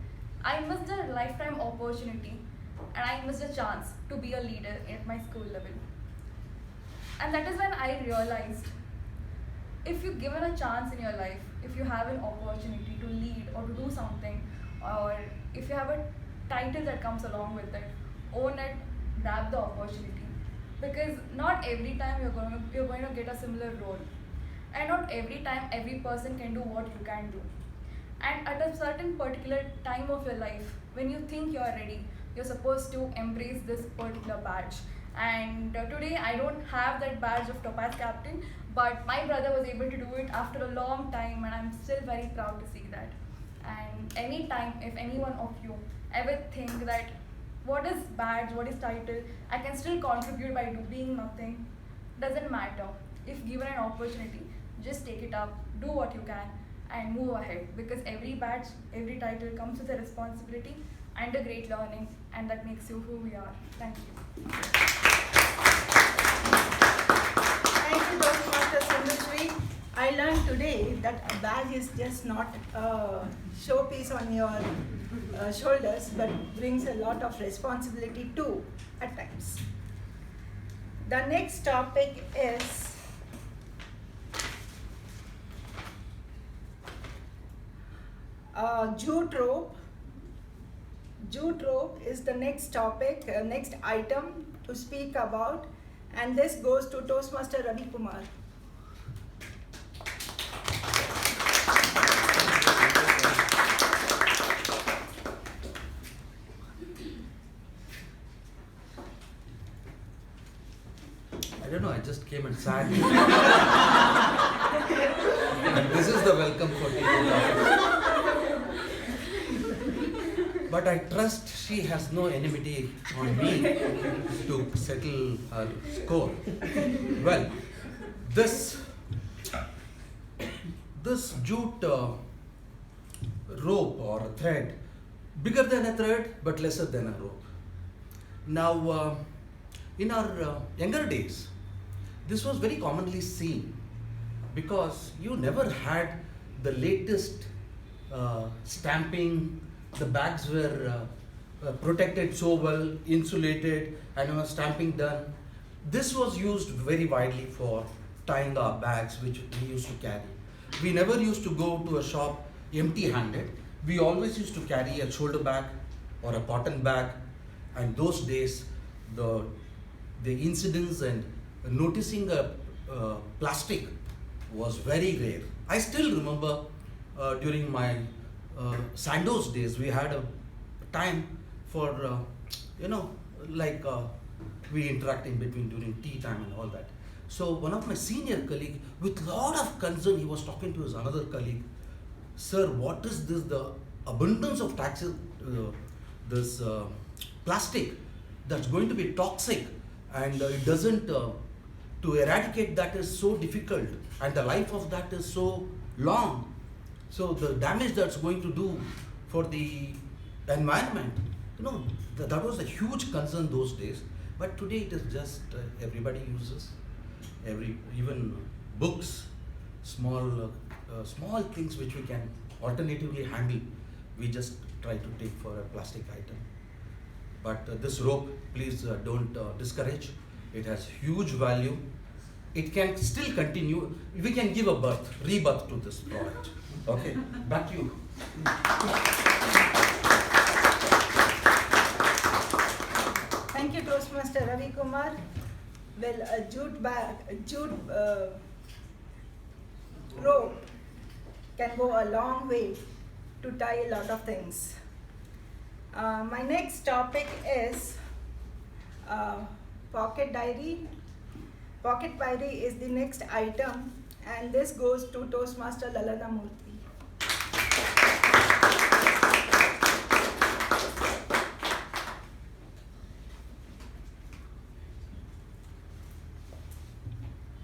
I missed a lifetime opportunity, and I missed a chance to be a leader at my school level. And that is when I realized, if you're given a chance in your life, if you have an opportunity to lead or to do something, or if you have a title that comes along with it, own it, grab the opportunity. Because not every time you're going to get a similar role. And not every time every person can do what you can do. And at a certain particular time of your life, when you think you're ready, you're supposed to embrace this particular badge. And today I don't have that badge of Topaz Captain, but my brother was able to do it after a long time, and I'm still very proud to see that. And anytime, if any one of you ever think that what is badge, what is title, I can still contribute by being nothing, doesn't matter. If given an opportunity, just take it up, do what you can, and move ahead. Because every badge, every title comes with a responsibility and a great learning, and that makes you who we are. Thank you. Thank you, Toastmaster Sindhushree. I learned today that a badge is just not a showpiece on your shoulders, but brings a lot of responsibility too at times. The next topic is jute rope. Jute rope is the next topic, next item to speak about, and this goes to Toastmaster Ravikumar. I don't know, I just came and sat. And this is the welcome for teaching office. But I trust she has no enmity on me to settle her score. Well, this jute rope or a thread, bigger than a thread but lesser than a rope. Now, in our younger days, this was very commonly seen because you never had the latest stamping. The bags were protected so well, insulated, and stamping done. This was used very widely for tying our bags, which we used to carry. We never used to go to a shop empty-handed. We always used to carry a shoulder bag or a cotton bag, and those days the incidence and noticing a plastic was very rare. I still remember during my Sandoz days, we had a time for we interacting between during tea time and all that. So one of my senior colleague, with lot of concern, he was talking to his another colleague, "Sir, what is this? The abundance of taxes, this plastic that's going to be toxic, and it doesn't to eradicate that is so difficult, and the life of that is so long. So the damage that's going to do for the environment, that was a huge concern those days. But today it is just everybody uses, even books, small things which we can alternatively handle. We just try to take for a plastic item. But this rope, please don't discourage. It has huge value. It can still continue. We can give a rebirth to this product. Okay, back to you. Thank you, Toastmaster Ravikumar. Well, a jute rope can go a long way to tie a lot of things. My next topic is pocket diary. Pocket diary is the next item, and this goes to Toastmaster Lalana Murthy.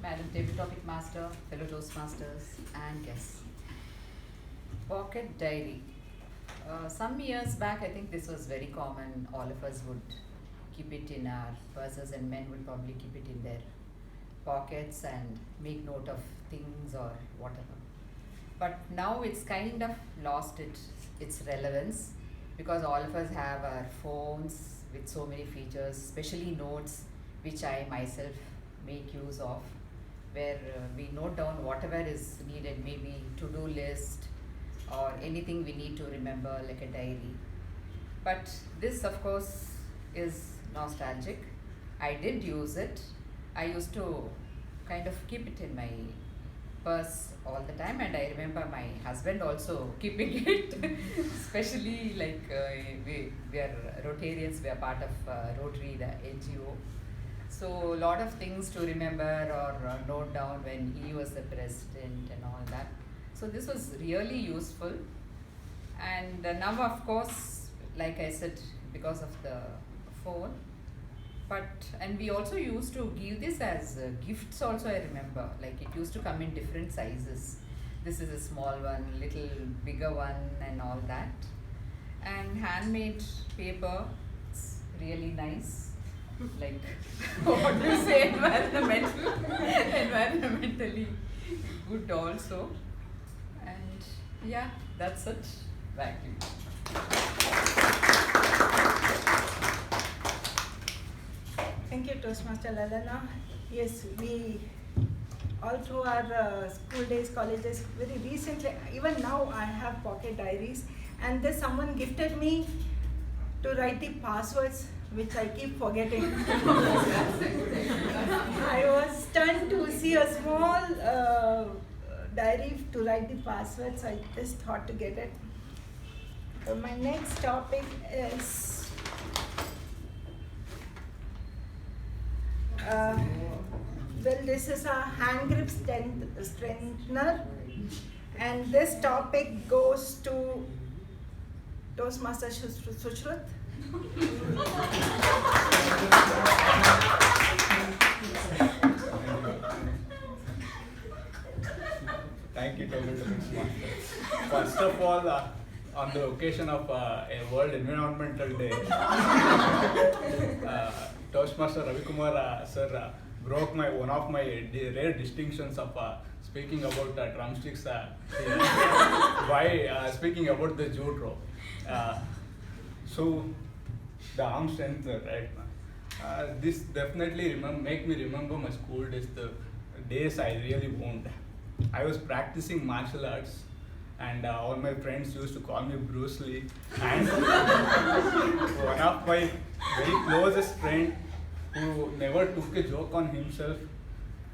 Madam Table Topic Master, fellow Toastmasters and guests. Pocket diary. Some years back, I think this was very common. All of us would keep it in our purses, and men would probably keep it in their pockets and make note of things or whatever. But now it's kind of lost its relevance, because all of us have our phones with so many features, especially notes, which I myself make use of, where we note down whatever is needed, maybe to-do list or anything we need to remember, like a diary. But this, of course, is nostalgic. I did use it. I used to kind of keep it in my purse all the time, and I remember my husband also keeping it, especially like we are Rotarians, we are part of Rotary, the NGO. So a lot of things to remember or note down when he was the president and all that. So this was really useful. And now, of course, like I said, because of the phone, and we also used to give this as gifts also, I remember. Like, it used to come in different sizes. This is a small one, little bigger one and all that. And handmade paper, it's really nice. Like, what do you say, environmentally good also. And yeah, that's it. Back to you. Thank you, Toastmaster Lalana. Yes, we all through our school days, college days, very recently, even now I have pocket diaries, and there's someone gifted me to write the passwords, which I keep forgetting. I was stunned to see a small diary to write the passwords, so I just thought to get it. My next topic is this is a hand grip strengthener, and this topic goes to Toastmaster Sushruth. Thank you, Toastmaster. First of all, on the occasion of a World Environmental Day, Toastmaster Ravikumar sir broke one of my rare distinctions of speaking about drumsticks by speaking about the jute rope. So the arm strength, right? This definitely make me remember my school days, the days I really won't. I was practicing martial arts, and all my friends used to call me Bruce Lee. And one of my very closest friend who never took a joke on himself,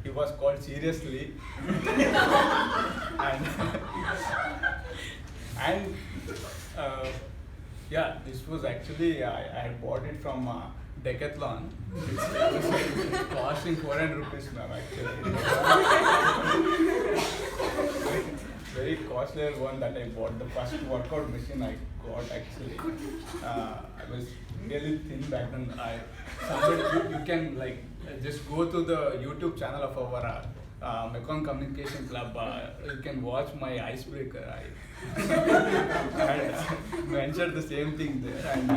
he was called Seriously. and yeah, this was actually, I had bought it from Decathlon. It's costing 400 rupees, ma'am, actually. Very costly one that I bought. The first workout machine I got, actually. I was really thin back then. You can just go to the YouTube channel of our Mekong Communication Club. You can watch my icebreaker. I mentioned the same thing there, and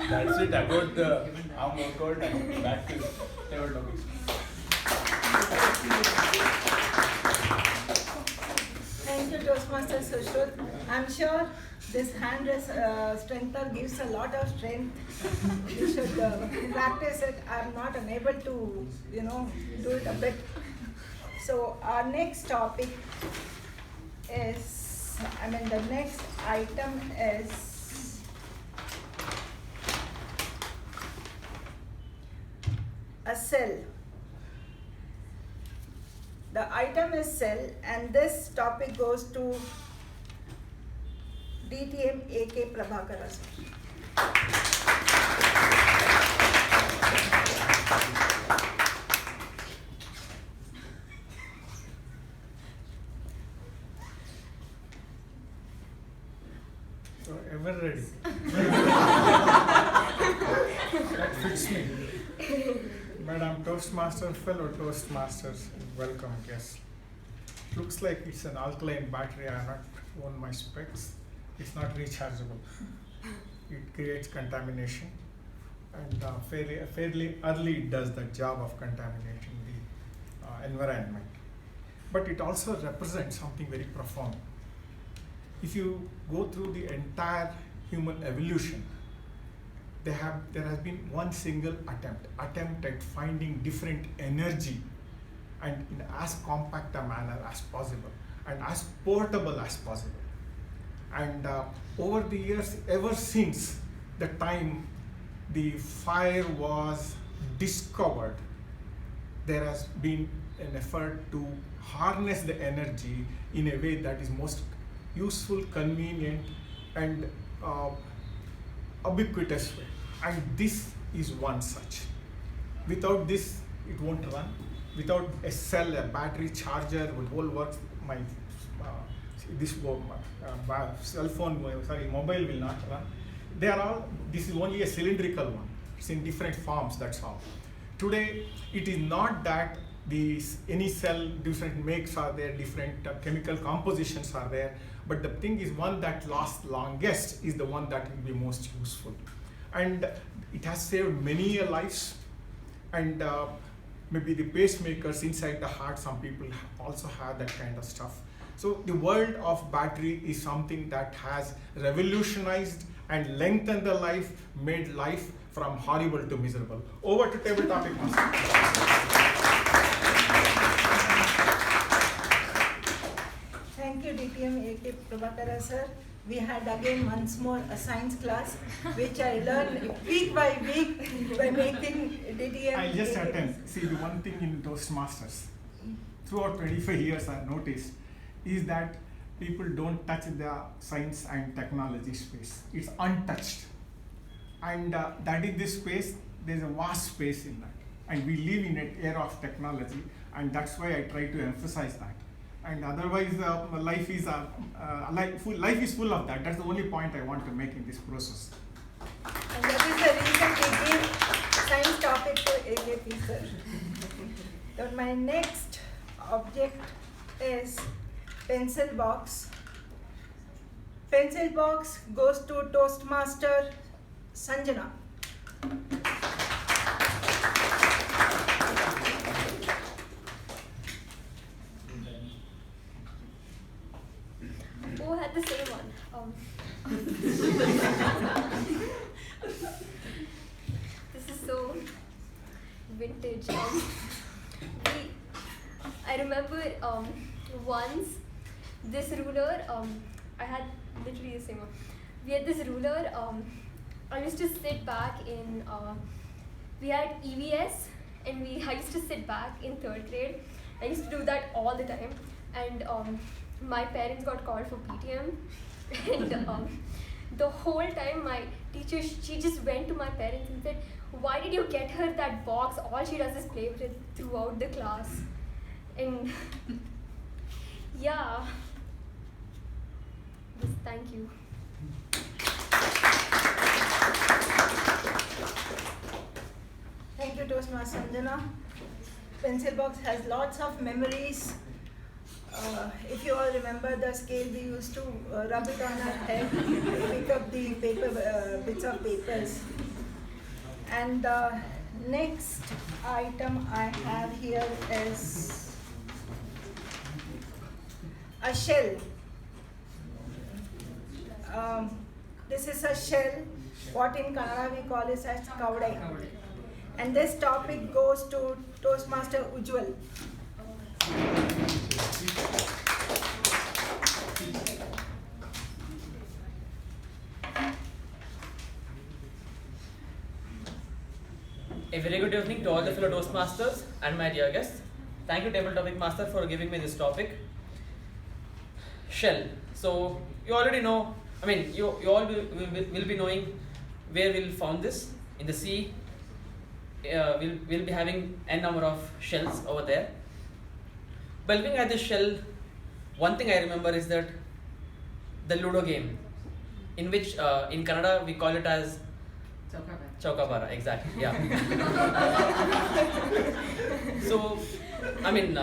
that's it about the arm workout, and back to table topics. Thank you, Toastmaster Sushruth. I'm sure this hand strengthener gives a lot of strength. You should practice it. I'm not unable to, do it a bit. So our next topic is, the next item is a cell. The item is cell, and this topic goes to DTM K Prabhakara. So ever ready? That fits me. Madam Toastmaster, fellow Toastmasters, welcome guests. Looks like it's an alkaline battery. I have not worn my specs. It's not rechargeable. It creates contamination, and fairly early it does the job of contaminating the environment. But it also represents something very profound. If you go through the entire human evolution, there has been one single attempt at finding different energy, and in as compact a manner as possible and as portable as possible. And over the years, ever since the time the fire was discovered, there has been an effort to harness the energy in a way that is most useful, convenient, and ubiquitous way. And this is one such. Without this, it won't run. Without a cell, a battery charger with whole works, cell phone, mobile will not run. This is only a cylindrical one. It's in different forms, that's all. Today, it is not that any cell, different makes are there, different chemical compositions are there, but the thing is, one that lasts longest is the one that will be most useful. And it has saved many lives, and maybe the pacemakers inside the heart, some people also have that kind of stuff. So the world of battery is something that has revolutionized and lengthened the life, made life from horrible to miserable. Over to table topic master. Thank you, DTM K Prabhakara sir. We had again once more a science class, which I learned week by week by making DTM. I'll just attempt. See, the one thing in Toastmasters, throughout 25 years I've noticed, is that people don't touch the science and technology space. It's untouched. And that is this space, there's a vast space in that. and we live in an era of technology, and that's why I try to emphasize that. And otherwise, life is full of that. That's the only point I want to make in this process. And that is the reason we give science topic to AKP, sir. So my next object is pencil box. Pencil box goes to Toastmaster Sanjana. Who had the same one? This is so vintage. I remember once this ruler, I had literally the same one. We had this ruler, I used to sit back in, we had EVS, and I used to sit back in 3rd grade. I used to do that all the time, and my parents got called for PTM, and the whole time my teacher, she just went to my parents and said, "Why did you get her that box? All she does is play with it throughout the class." And yeah, just thank you. Thank you, Toastmaster Sanjana. Pencil box has lots of memories. If you all remember the scale, we used to rub it on our head to pick up the paper, bits of papers. And the next item I have here is a shell. This is a shell, what in Kannada we call it as kavdai. And this topic goes to Toastmaster Ujwal. A very good evening to all the fellow Toastmasters and my dear guests. Thank you, Table Topic Master, for giving me this topic. Shell. So, you already know, I mean, you all will be knowing where we'll found this. In the sea, we'll be having n number of shells over there. By looking at this shell, one thing I remember is that the Ludo game, in which in Kannada we call it as Chaukabara, exactly, yeah. So, I mean,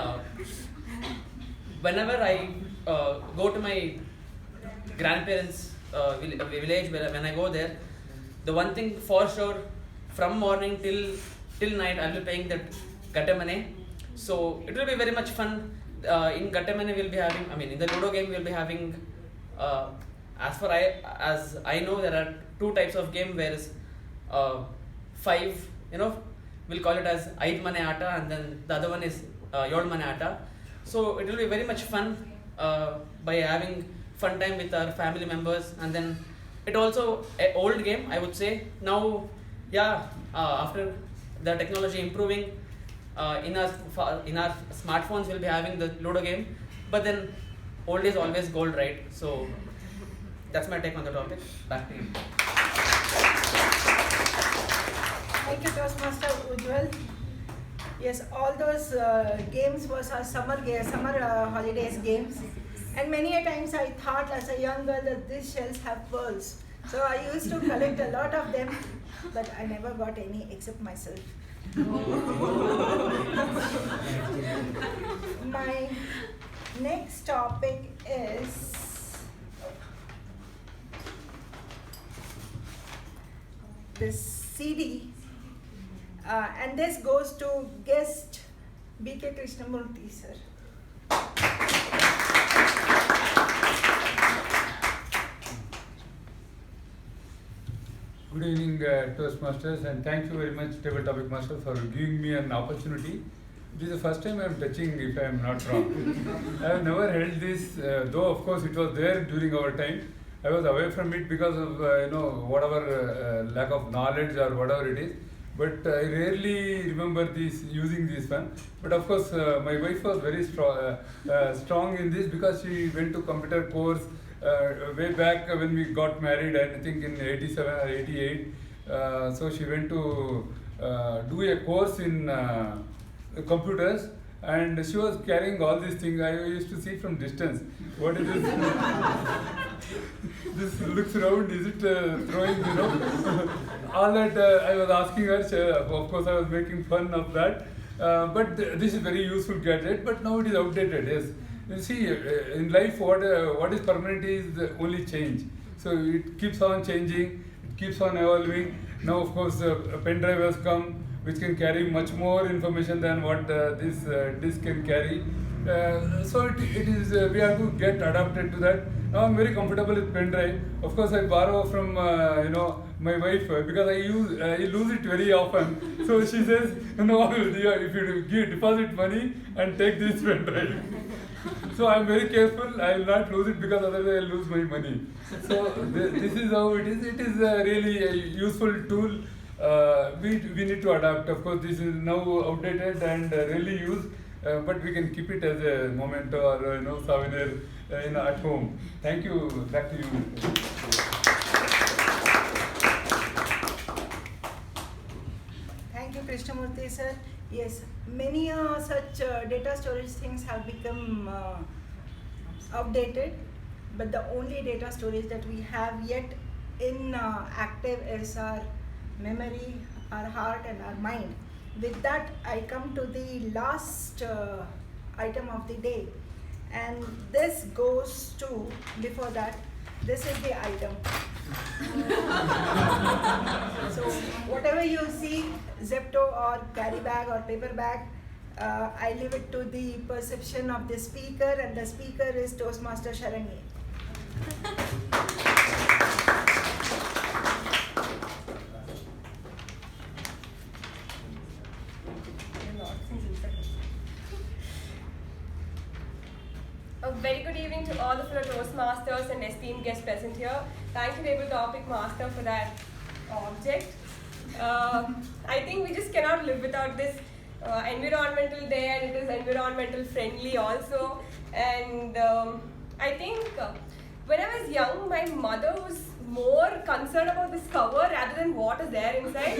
whenever I go to my grandparents' village, when I go there, the one thing for sure, from morning till night, I'll be playing that Gattamane. So it will be very much fun. In Gattamane we'll be having, I mean, in the Ludo game we'll be having, as I know, there are 2 types of game, whereas 5, we'll call it as Aid Mane Ata, and then the other one is Yod Mane Ata. So it will be very much fun by having fun time with our family members, and then it also an old game, I would say. Now, yeah, after the technology improving, in our smartphones we'll be having the Ludo game, but then old is always gold, right? So that's my take on the topic. Back to you. Thank you, Toastmaster Ujwal. Yes, all those games was our summer holidays games, and many a times I thought as a young girl that these shells have pearls. So I used to collect a lot of them, but I never got any except myself. My next topic is this CD, and this goes to guest B.K. Krishnamurthy, sir. Good evening, Toastmasters, and thank you very much, Table Topic Master, for giving me an opportunity. It is the first time I am touching, if I am not wrong. I have never held this, though of course it was there during our time. I was away from it because of whatever lack of knowledge or whatever it is. But I rarely remember using this one. But of course, my wife was very strong in this because she went to computer course way back when we got married, I think in 87 or 88. So she went to do a course in computers, and she was carrying all these things. I used to see from distance. What is this? This looks round. Is it throwing? All that I was asking her. Of course, I was making fun of that. But this is very useful gadget. But now it is outdated. Yes. You see, in life, what is permanent is only change. So it keeps on changing. It keeps on evolving. Now, of course, a pen drive has come, which can carry much more information than what this disk can carry. So it is we have to get adapted to that. Now I'm very comfortable with pen drive. Of course, I borrow from my wife because I lose it very often. So she says, if you deposit money and take this pen drive. So I'm very careful. I will not lose it because otherwise I'll lose my money. So this is how it is. It is really a useful tool. We need to adapt. Of course, this is now outdated and rarely used, but we can keep it as a memento or souvenir at home. Thank you. Back to you. Thank you, Krishnamurthy sir. Yes, many such data storage things have become outdated, but the only data storage that we have yet in active is our memory, our heart and our mind. With that, I come to the last item of the day, and this goes to, before that, this is the item. So whatever you see, Zepto or carry bag or paper bag, I leave it to the perception of the speaker, and the speaker is Toastmaster Sharanye. A very good evening to all the fellow Toastmasters and esteemed guests present here. Thank you, Table Topic Master, for that object. I think we just cannot live without this environmental day, and it is environmental friendly also. And I think when I was young, my mother was more concerned about this cover rather than what is there inside.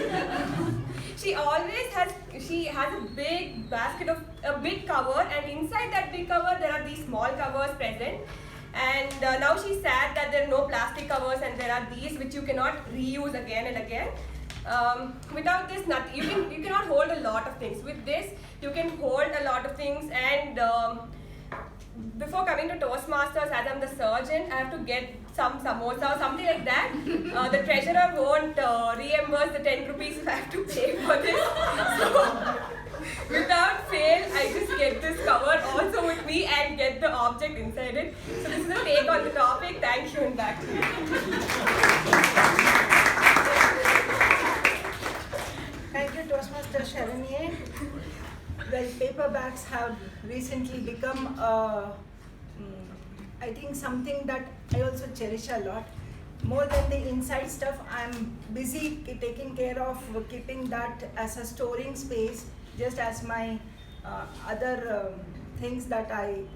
She has a big basket of a big cover, and inside that big cover there are these small covers present. And now she's sad that there are no plastic covers and there are these which you cannot reuse again and again. Without this, nothing. You cannot hold a lot of things. With this, you can hold a lot of things. And before coming to Toastmasters, as I'm the surgeon, I have to get some samosa or something like that. The treasurer won't reimburse the 10 rupees if I have to pay for this. So, without fail, I just get this cover also with me and get the object inside it. So this is a take on the topic. Thank you, and back to you. Thank you, Toastmaster Sharanye. Well, paper bags have recently become, I think, something that I also cherish a lot. More than the inside stuff, I'm busy taking care of keeping that as a storing space, just as my other things that what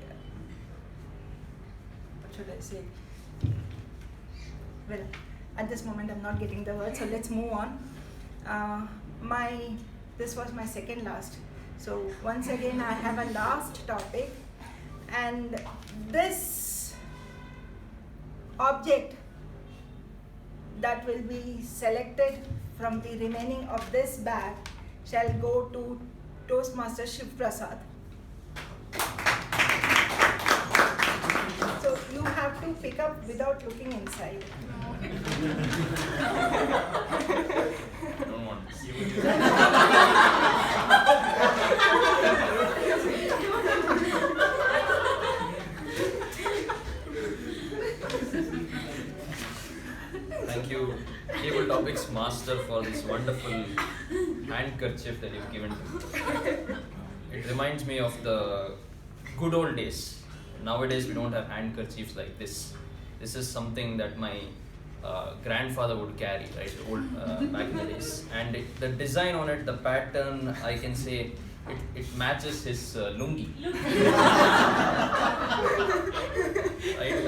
should I say? Well, at this moment I'm not getting the word, so let's move on. This was my second last. So once again I have a last topic, and this object that will be selected from the remaining of this bag shall go to Toastmaster Shivaprasad. So you have to pick up without looking inside. Don't want Thank you, Table Topics Master, for this wonderful handkerchief that you've given to me. It reminds me of the good old days. Nowadays we don't have handkerchiefs like this. This is something that my grandfather would carry, right, back in the days. And the design on it, the pattern, I can say, it matches his lungi. Right,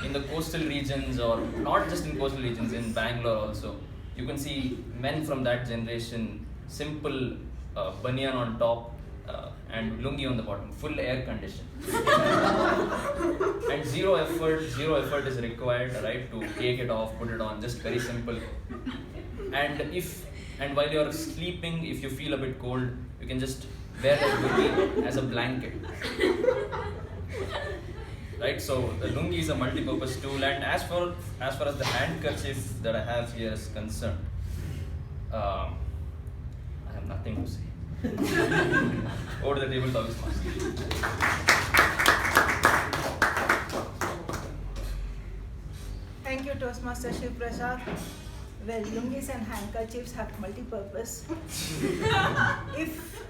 in the coastal regions, or not just in coastal regions, in Bangalore also, you can see men from that generation, simple banyan on top and lungi on the bottom, full air condition. And zero effort is required, right, to take it off, put it on, just very simple. And while you're sleeping, if you feel a bit cold, you can just wear the lungi as a blanket. Right, so the lungi is a multi-purpose tool, and as far as the handkerchief that I have here is concerned, I have nothing to say. Over to the table topics master. Thank you, Toastmaster Shivaprasad. Well, lungis and handkerchiefs have multi-purpose. If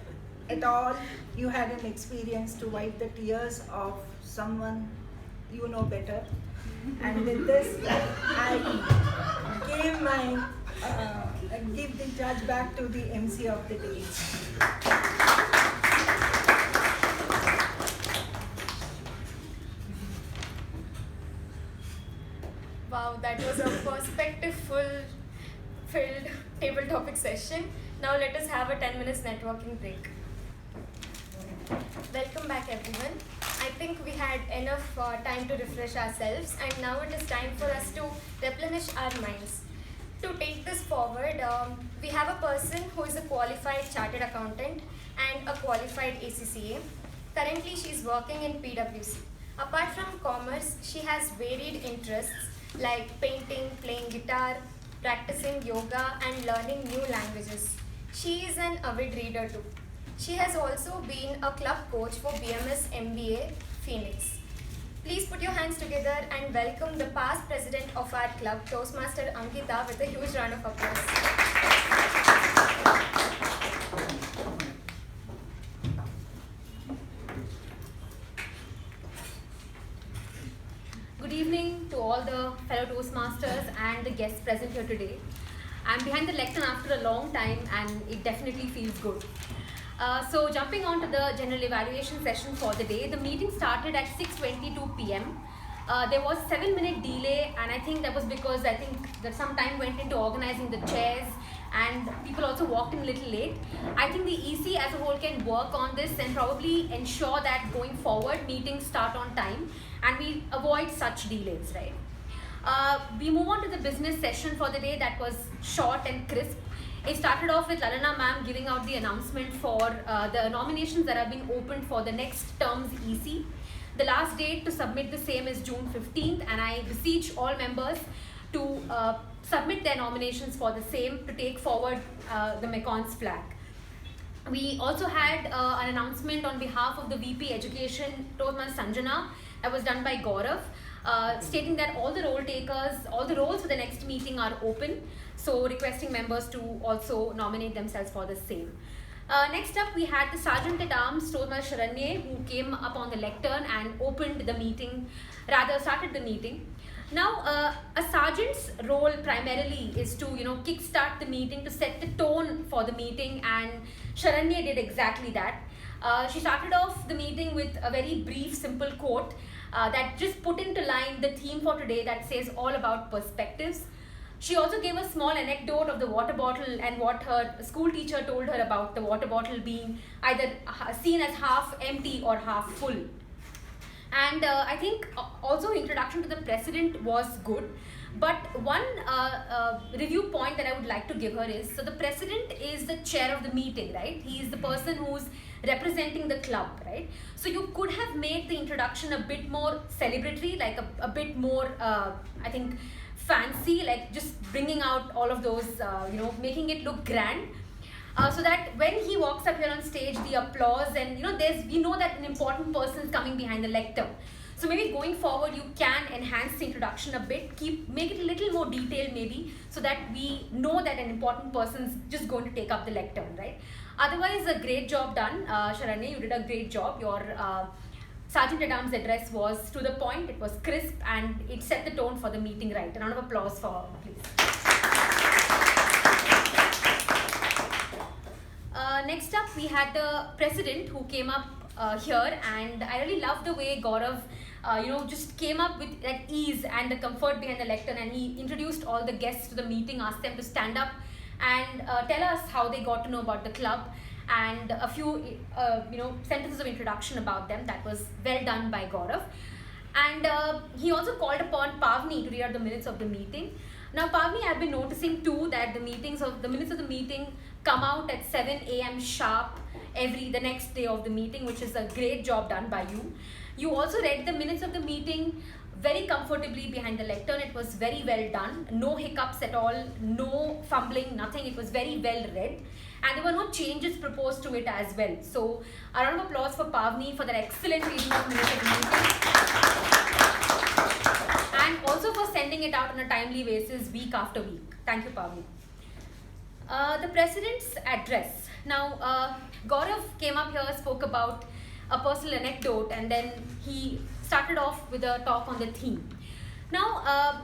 at all you had an experience to wipe the tears of someone you know better, and with this I give the judge back to the MC of the day. Wow, that was a perspective-filled table topic session. Now let us have a 10 minutes networking break. Welcome back everyone. I think we had enough time to refresh ourselves, and now it is time for us to replenish our minds. To take this forward, we have a person who is a qualified chartered accountant and a qualified ACCA. Currently she is working in PwC. Apart from commerce, she has varied interests like painting, playing guitar, practicing yoga and learning new languages. She is an avid reader too. She has also been a club coach for BMS MBA Phoenix. Please put your hands together and welcome the past president of our club, Toastmaster Ankita, with a huge round of applause. Good evening to all the fellow Toastmasters and the guests present here today. I'm behind the lectern after a long time and it definitely feels good. So jumping on to the general evaluation session for the day, the meeting started at 6:22 p.m. There was a 7-minute delay, and I think that was because that some time went into organizing the chairs and people also walked in a little late. I think the EC as a whole can work on this and probably ensure that going forward meetings start on time and we avoid such delays, right? We move on to the business session for the day. That was short and crisp. It started off with Lalana ma'am giving out the announcement for the nominations that have been opened for the next term's EC. The last date to submit the same is June 15th, and I beseech all members to submit their nominations for the same to take forward the Mecon's flag. We also had an announcement on behalf of the VP Education, Toastmaster Sanjana, that was done by Gaurav, stating that all the role takers, all the roles for the next meeting are open, so requesting members to also nominate themselves for the same. Next up, we had the Sergeant at Arms, Toastmaster Sharanye, who came up on the lectern and opened the meeting, started the meeting. Now, a sergeant's role primarily is to, kickstart the meeting, to set the tone for the meeting, and Sharanye did exactly that. She started off the meeting with a very brief, simple quote that just put into line the theme for today, that says all about perspectives. She also gave a small anecdote of the water bottle and what her school teacher told her about the water bottle being either seen as half empty or half full. And I think also introduction to the president was good. But one review point that I would like to give her is, so the president is the chair of the meeting, right? He is the person who's representing the club, right? So you could have made the introduction a bit more celebratory, like a bit more, I think, fancy, like just bringing out all of those, making it look grand. So that when he walks up here on stage, the applause and, we know that an important person is coming behind the lectern. So maybe going forward, you can enhance the introduction a bit, make it a little more detailed maybe, so that we know that an important person is just going to take up the lectern, right? Otherwise, a great job done. Sharanye, you did a great job. Your Sergeant at Arms address was to the point, it was crisp, and it set the tone for the meeting, right? A round of applause for her, please. Next up, we had the president who came up here, and I really love the way Gaurav just came up with that ease and the comfort behind the lectern, and he introduced all the guests to the meeting, asked them to stand up and tell us how they got to know about the club, and a few sentences of introduction about them. That was well done by Gaurav. And he also called upon Pavani to read out the minutes of the meeting. Now Pavani, I've been noticing too that the minutes of the meeting come out at 7 a.m. sharp the next day of the meeting, which is a great job done by you. You also read the minutes of the meeting very comfortably behind the lectern. It was very well done. No hiccups at all, no fumbling, nothing. It was very well read. And there were no changes proposed to it as well. So a round of applause for Pavani for that excellent reading of minutes of the meeting. And also for sending it out on a timely basis week after week. Thank you, Pavani. The President's address. Now, Gaurav came up here, spoke about a personal anecdote, and then he started off with a talk on the theme. Now,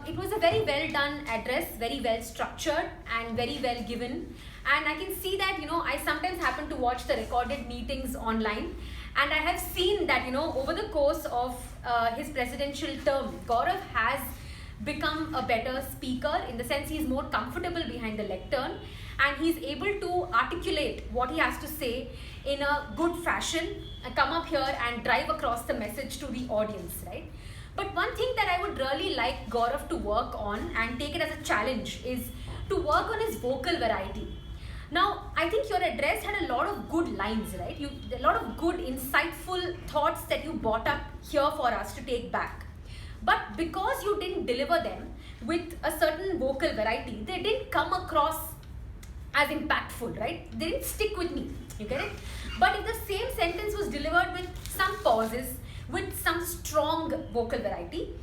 it was a very well done address, very well structured and very well given. And I can see that, I sometimes happen to watch the recorded meetings online, and I have seen that, over the course of his presidential term, Gaurav has become a better speaker, in the sense he's more comfortable behind the lectern, and he's able to articulate what he has to say in a good fashion, and come up here and drive across the message to the audience, right? But one thing that I would really like Gaurav to work on and take it as a challenge is to work on his vocal variety. Now, I think your address had a lot of good lines, right? A lot of good, insightful thoughts that you brought up here for us to take back. But because you didn't deliver them with a certain vocal variety, they didn't come across as impactful, right? They didn't stick with me, you get it? But if the same sentence was delivered with some pauses, with some strong vocal variety,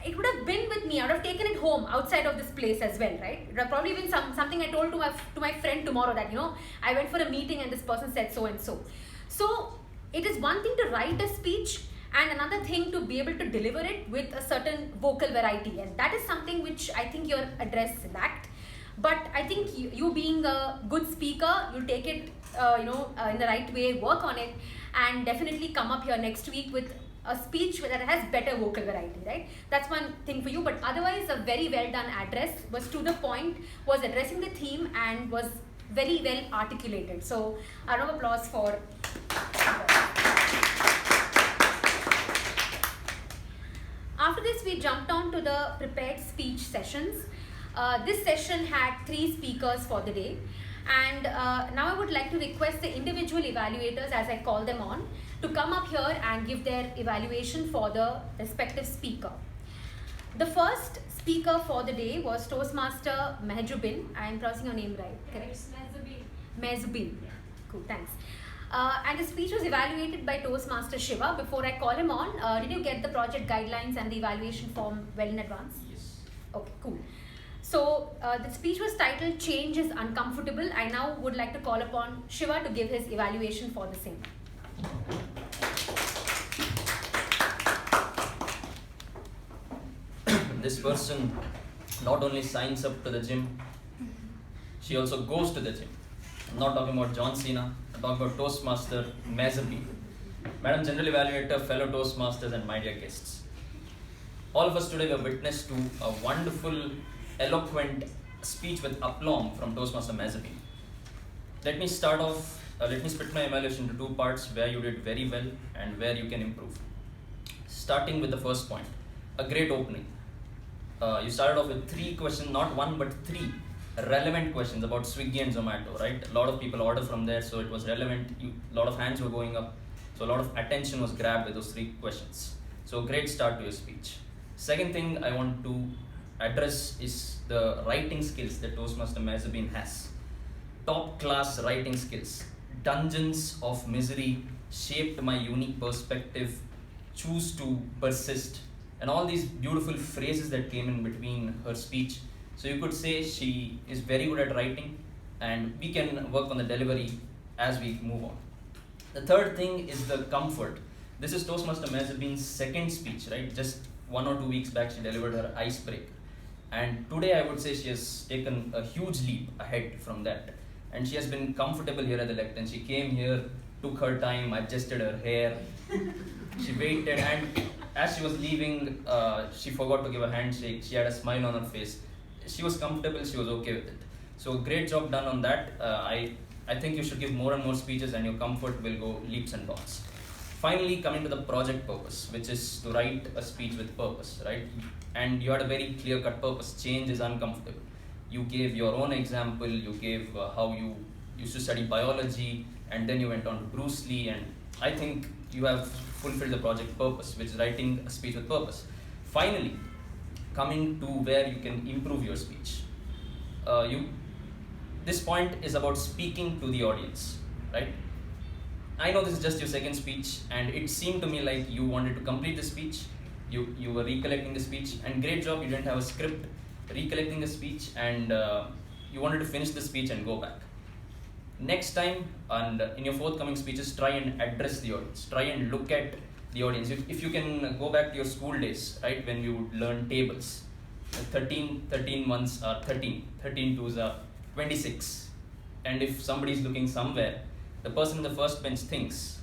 it would have been with me. I would have taken it home outside of this place as well, right? It would have probably been something I told to my friend tomorrow that, I went for a meeting and this person said so and so. So it is one thing to write a speech and another thing to be able to deliver it with a certain vocal variety. And that is something which I think your address lacked. But I think you being a good speaker, you'll take it in the right way, work on it, and definitely come up here next week with a speech that has better vocal variety, right? That's one thing for you. But otherwise, a very well done address, was to the point, was addressing the theme, and was very well articulated. So a round of applause for. After this, we jumped on to the prepared speech sessions. This session had 3 speakers for the day, and now I would like to request the individual evaluators, as I call them on, to come up here and give their evaluation for the respective speaker. The first speaker for the day was Toastmaster Mehjabin. I am pronouncing your name right, correct? Mehjabin. Cool, thanks. And the speech was evaluated by Toastmaster Shiva. Before I call him on, did you get the project guidelines and the evaluation form well in advance? Yes. Okay, cool. So the speech was titled "Change is Uncomfortable." I now would like to call upon Shiva to give his evaluation for the same. This person not only signs up to the gym, she also goes to the gym. I'm not talking about John Cena, I'm talking about Toastmaster Mehjabin. Madam General Evaluator, fellow Toastmasters, and my dear guests. All of us today were witness to a wonderful, eloquent speech with aplomb from Toastmaster Mehjabin. Let me start off, let me split my evaluation into 2 parts where you did very well and where you can improve. Starting with the first point, a great opening. You started off with 3 questions, not 1 but 3 relevant questions about Swiggy and Zomato, right? A lot of people order from there, so it was relevant. A lot of hands were going up, so a lot of attention was grabbed with those 3 questions. So great start to your speech. Second thing I want to address is the writing skills that Toastmaster Mehjabin has. Top class writing skills. Dungeons of misery shaped my unique perspective. Choose to persist. And all these beautiful phrases that came in between her speech. So you could say she is very good at writing, and we can work on the delivery as we move on. The third thing is the comfort. This is Toastmaster Mehjabin's second speech, right? Just 1 or 2 weeks back she delivered her icebreaker. And today I would say she has taken a huge leap ahead from that. And she has been comfortable here at the lectern. She came here, took her time, adjusted her hair. She waited, and as she was leaving, she forgot to give a handshake. She had a smile on her face. She was comfortable. She was okay with it. So great job done on that. I think you should give more and more speeches, and your comfort will go leaps and bounds. Finally, coming to the project purpose, which is to write a speech with purpose, right? And you had a very clear-cut purpose. Change is uncomfortable. You gave your own example. You gave how you used to study biology, and then you went on to Bruce Lee, and I think you have fulfilled the project purpose, which is writing a speech with purpose. Finally, coming to where you can improve your speech. This point is about speaking to the audience, right? I know this is just your second speech, and it seemed to me like you wanted to complete the speech. You were recollecting the speech, and great job, you didn't have a script, recollecting the speech, and you wanted to finish the speech and go back. Next time, and in your forthcoming speeches, try and address the audience. Try and look at the audience. If you can go back to your school days, right, when you would learn tables. 13 months are 13, 13 twos are 26. And if somebody is looking somewhere, the person in the first bench thinks,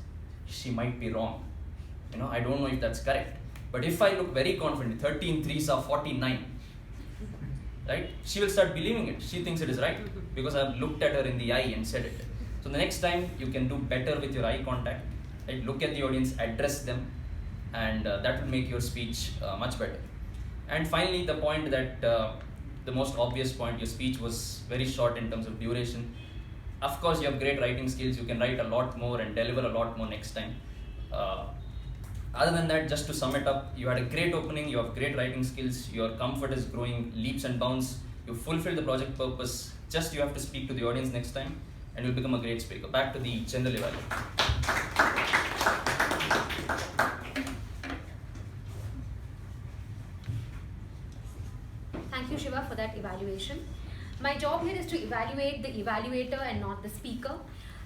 she might be wrong. I don't know if that's correct. But if I look very confident, 13 threes are 49. Right? She will start believing it. She thinks it is right because I've looked at her in the eye and said it. So the next time you can do better with your eye contact. Right? Look at the audience, address them, and that will make your speech much better. And finally, the point that the most obvious point, your speech was very short in terms of duration. Of course, you have great writing skills. You can write a lot more and deliver a lot more next time. Other than that, just to sum it up, you had a great opening, you have great writing skills, your comfort is growing leaps and bounds, you fulfilled the project purpose, just you have to speak to the audience next time and you'll become a great speaker. Back to the general evaluator. Thank you, Shiva, for that evaluation. My job here is to evaluate the evaluator and not the speaker.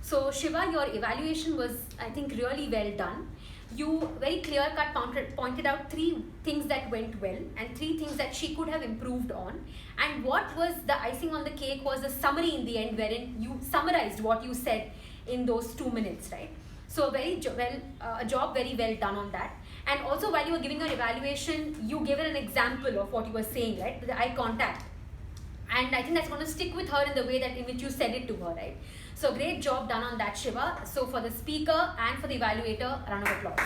So Shiva, your evaluation was, I think, really well done. You very clear-cut pointed out 3 things that went well and 3 things that she could have improved on. And what was the icing on the cake was a summary in the end wherein you summarized what you said in those 2 minutes, right? So a job very well done on that. And also while you were giving her evaluation, you gave her an example of what you were saying, right? The eye contact. And I think that's going to stick with her in the way that in which you said it to her, right? So great job done on that, Shiva. So for the speaker and for the evaluator, a round of applause.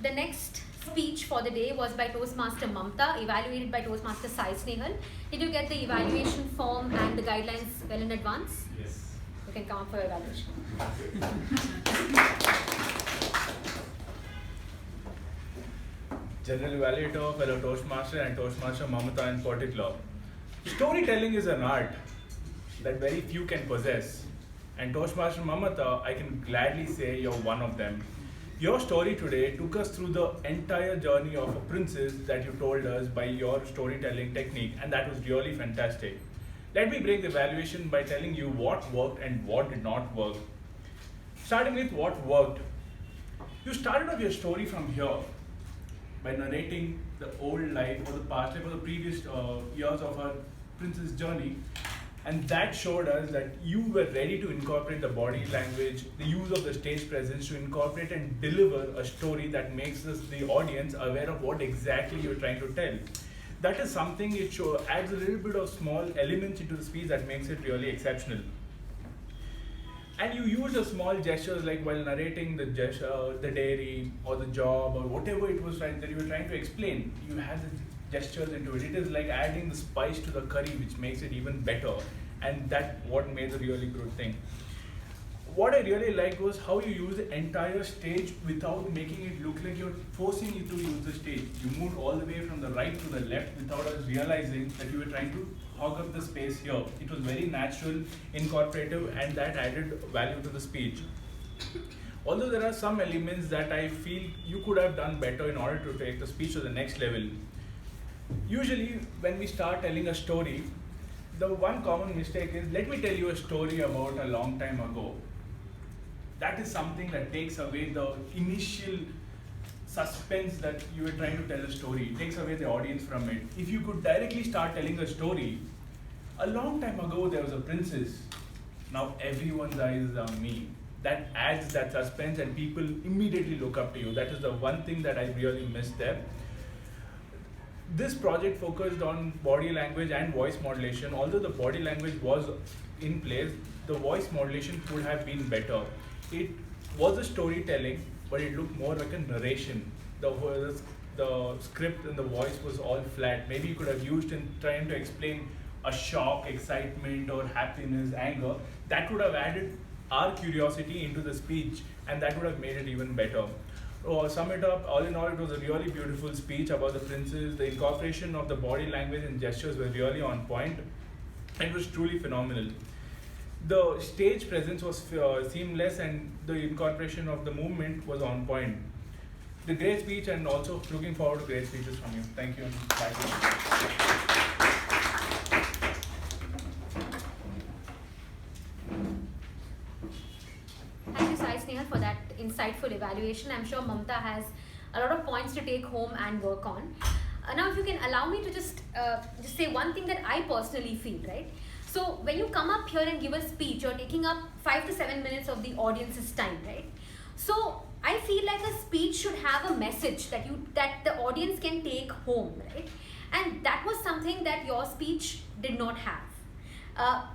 The next speech for the day was by Toastmaster Mamatha, evaluated by Toastmaster Sai Snehal. Did you get the evaluation form and the guidelines well in advance? Yes. You can come up for your evaluation. General Evaluator, fellow Toastmaster and Toastmaster Mamatha in particular. Storytelling is an art that very few can possess. And Toastmaster Mamatha, I can gladly say you're one of them. Your story today took us through the entire journey of a princess that you told us by your storytelling technique, and that was really fantastic. Let me break the evaluation by telling you what worked and what did not work. Starting with what worked. You started off your story from here by narrating the old life or the past life or the previous years of our princess journey, and that showed us that you were ready to incorporate the body language, the use of the stage presence to incorporate and deliver a story that makes the audience aware of what exactly you're trying to tell. That is something it adds a little bit of small elements into the speech that makes it really exceptional. And you use the small gestures, like while narrating the dairy or the job or whatever it was that you were trying to explain. You had the gestures into it. It is like adding the spice to the curry, which makes it even better. And that's what made the really good thing. What I really liked was how you use the entire stage without making it look like you're forcing you to use the stage. You moved all the way from the right to the left without us realizing that you were trying to hog up the space here. It was very natural, incorporative, and that added value to the speech. Although there are some elements that I feel you could have done better in order to take the speech to the next level. Usually, when we start telling a story, the one common mistake is, let me tell you a story about a long time ago. That is something that takes away the initial suspense that you were trying to tell a story. It takes away the audience from it. If you could directly start telling a story, a long time ago there was a princess. Now everyone's eyes is on me. that adds that suspense and people immediately look up to you. That is the one thing that I really missed there. This project focused on body language and voice modulation. Although the body language was in place, the voice modulation could have been better. It was a storytelling, but it looked more like a narration. The script and the voice was all flat. Maybe you could have used in trying to explain a shock, excitement, or happiness, anger. That would have added our curiosity into the speech, and that would have made it even better. Sum it up, all in all, it was a really beautiful speech about the princes. The incorporation of the body language and gestures were really on point. It was truly phenomenal. The stage presence was seamless, and the incorporation of the movement was on point. The great speech, and also looking forward to great speeches from you. Thank you. And bye. Thank you, Sai Snehal, for that insightful evaluation. I'm sure Mamatha has a lot of points to take home and work on. Now, if you can allow me to just say one thing that I personally feel, right? So, when you come up here and give a speech, you're taking up 5 to 7 minutes of the audience's time, right? So, I feel like a speech should have a message that the audience can take home, right? And that was something that your speech did not have.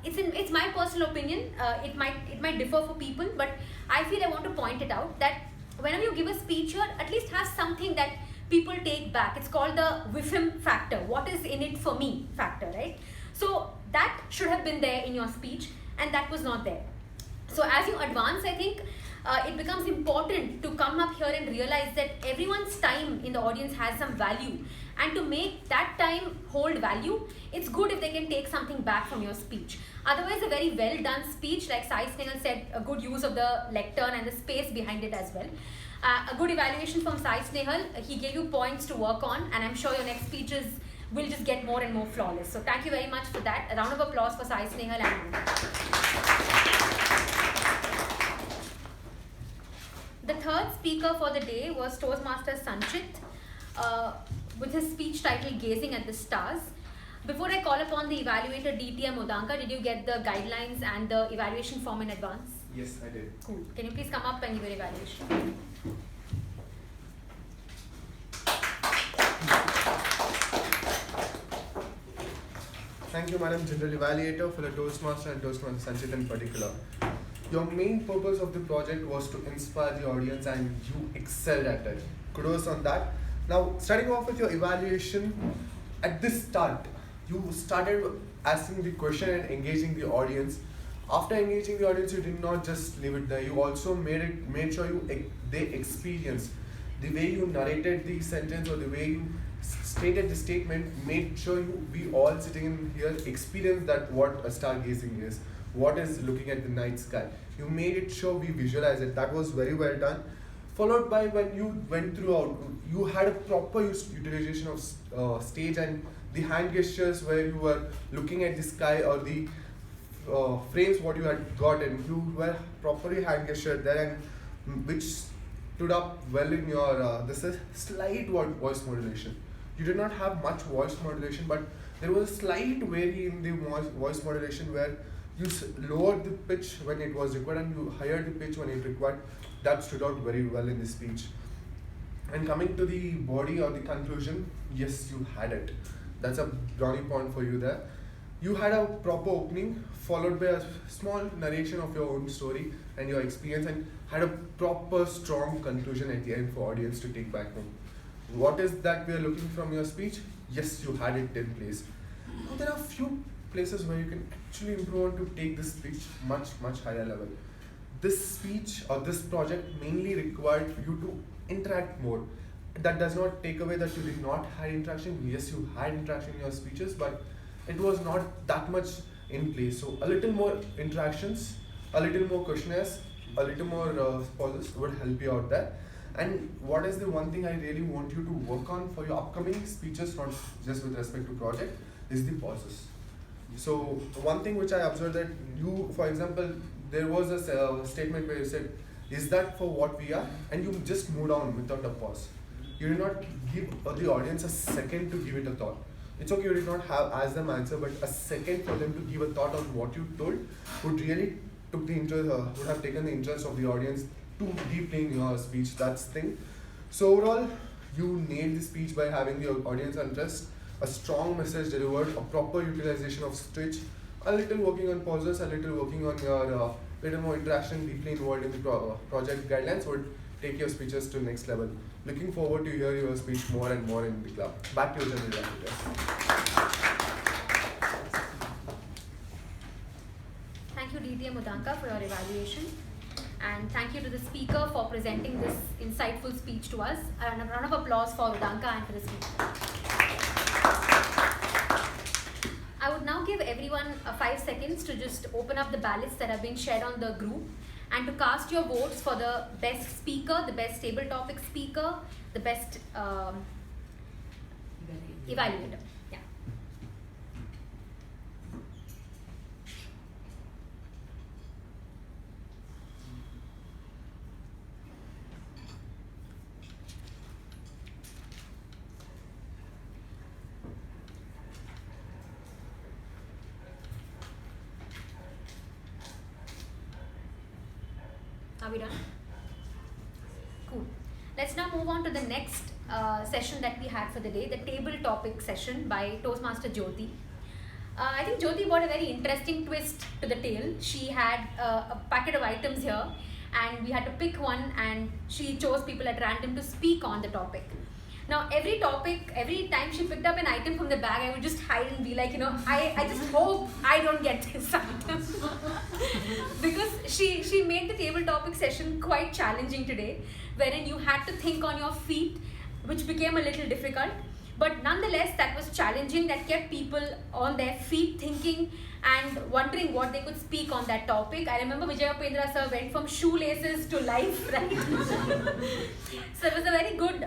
It's my personal opinion. It might differ for people, but I feel I want to point it out that whenever you give a speech here, at least have something that people take back. It's called the whiffim factor. What is in it for me factor, right? So that should have been there in your speech, and that was not there. So as you advance, I think it becomes important to come up here and realize that everyone's time in the audience has some value, and to make that time hold value, it's good if they can take something back from your speech. Otherwise, a very well done speech, like Sai Snehal said, a good use of the lectern and the space behind it as well. A good evaluation from Sai Snehal. He gave you points to work on, and I'm sure your next speeches will just get more and more flawless. So thank you very much for that. A round of applause for Sai Snehal and the third speaker for the day was Toastmasters Sanchit with his speech title Gazing at the Stars. Before I call upon the evaluator DTM Udanka, did you get the guidelines and the evaluation form in advance? Yes, I did. Cool. Can you please come up and give your evaluation? Thank you, Madam General Evaluator, for the Toastmaster and Toastmaster Sanchit in particular. Your main purpose of the project was to inspire the audience, and you excelled at it. Kudos on that. Now, starting off with your evaluation, at this start, you started asking the question and engaging the audience. After engaging the audience, you did not just leave it there. You also made sure they experienced the way you narrated the sentence or the way you stated the statement. Made sure we all sitting in here experience that what a stargazing is, what is looking at the night sky. You made it sure we visualize it. That was very well done. Followed by when you went throughout, you had a proper utilization of stage and the hand gestures where you were looking at the sky or the frames what you had gotten. You were properly hand gestured there, and which stood up well in your this is slight voice modulation. You did not have much voice modulation, but there was a slight vary in the voice modulation where you lowered the pitch when it was required and you higher the pitch when it required. That stood out very well in the speech. And coming to the body or the conclusion, yes, you had it. That's a brownie point for you there. You had a proper opening followed by a small narration of your own story and your experience, and had a proper strong conclusion at the end for audience to take back home. What is that we are looking from your speech? Yes, you had it in place. Now there are few places where you can actually improve on to take this speech much higher level. This speech or this project mainly required you to interact more. That does not take away that you did not have interaction. Yes, you had interaction in your speeches, but it was not that much in place. So a little more interactions, a little more questionnaires, a little more pauses would help you out there. And what is the one thing I really want you to work on for your upcoming speeches, not just with respect to project, is the pauses. So one thing which I observed that you, for example, there was a statement where you said, is that for what we are? And you just moved on without a pause. You did not give the audience a second to give it a thought. It's okay, you did not ask them answer, but a second for them to give a thought on what you told would really took the interest, would have taken the interest of the audience too deeply in your speech. That's the thing. So overall, you nailed the speech by having the audience interest, a strong message delivered, a proper utilization of speech, a little working on pauses, a little working on your little more interaction deeply involved in the project guidelines would take your speeches to the next level. Looking forward to hear your speech more and more in the club. Back to you, General Evaluator. Thank you, DTM Udanka, for your evaluation. And thank you to the speaker for presenting this insightful speech to us. And a round of applause for Udanka and for the speech. I would now give everyone 5 seconds to just open up the ballots that have been shared on the group and to cast your votes for the best speaker, the best table topic speaker, the best evaluator. Yeah. Are we done? Cool. Let's now move on to the next session that we had for the day, the table topic session by Toastmaster Jyothi. I think Jyothi brought a very interesting twist to the tale. She had a packet of items here and we had to pick one, and she chose people at random to speak on the topic. Now every time she picked up an item from the bag, I would just hide and be like, I just hope I don't get this item. Because she made the table topic session quite challenging today, wherein you had to think on your feet, which became a little difficult. But nonetheless, that was challenging, that kept people on their feet thinking and wondering what they could speak on that topic. I remember Vijay Upendra sir went from shoelaces to life, right? So it was a very good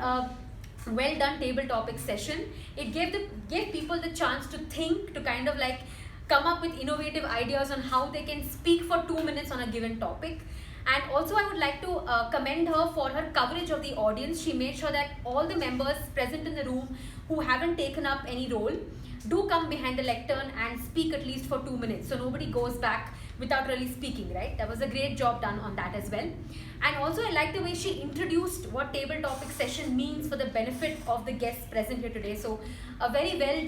well done table topic session. It gave people the chance to think, to kind of like come up with innovative ideas on how they can speak for 2 minutes on a given topic. And also I would like to commend her for her coverage of the audience. She made sure that all the members present in the room who haven't taken up any role do come behind the lectern and speak at least for 2 minutes, so nobody goes back without really speaking, right? That was a great job done on that as well. And also I like the way she introduced what table topic session means for the benefit of the guests present here today. So a very well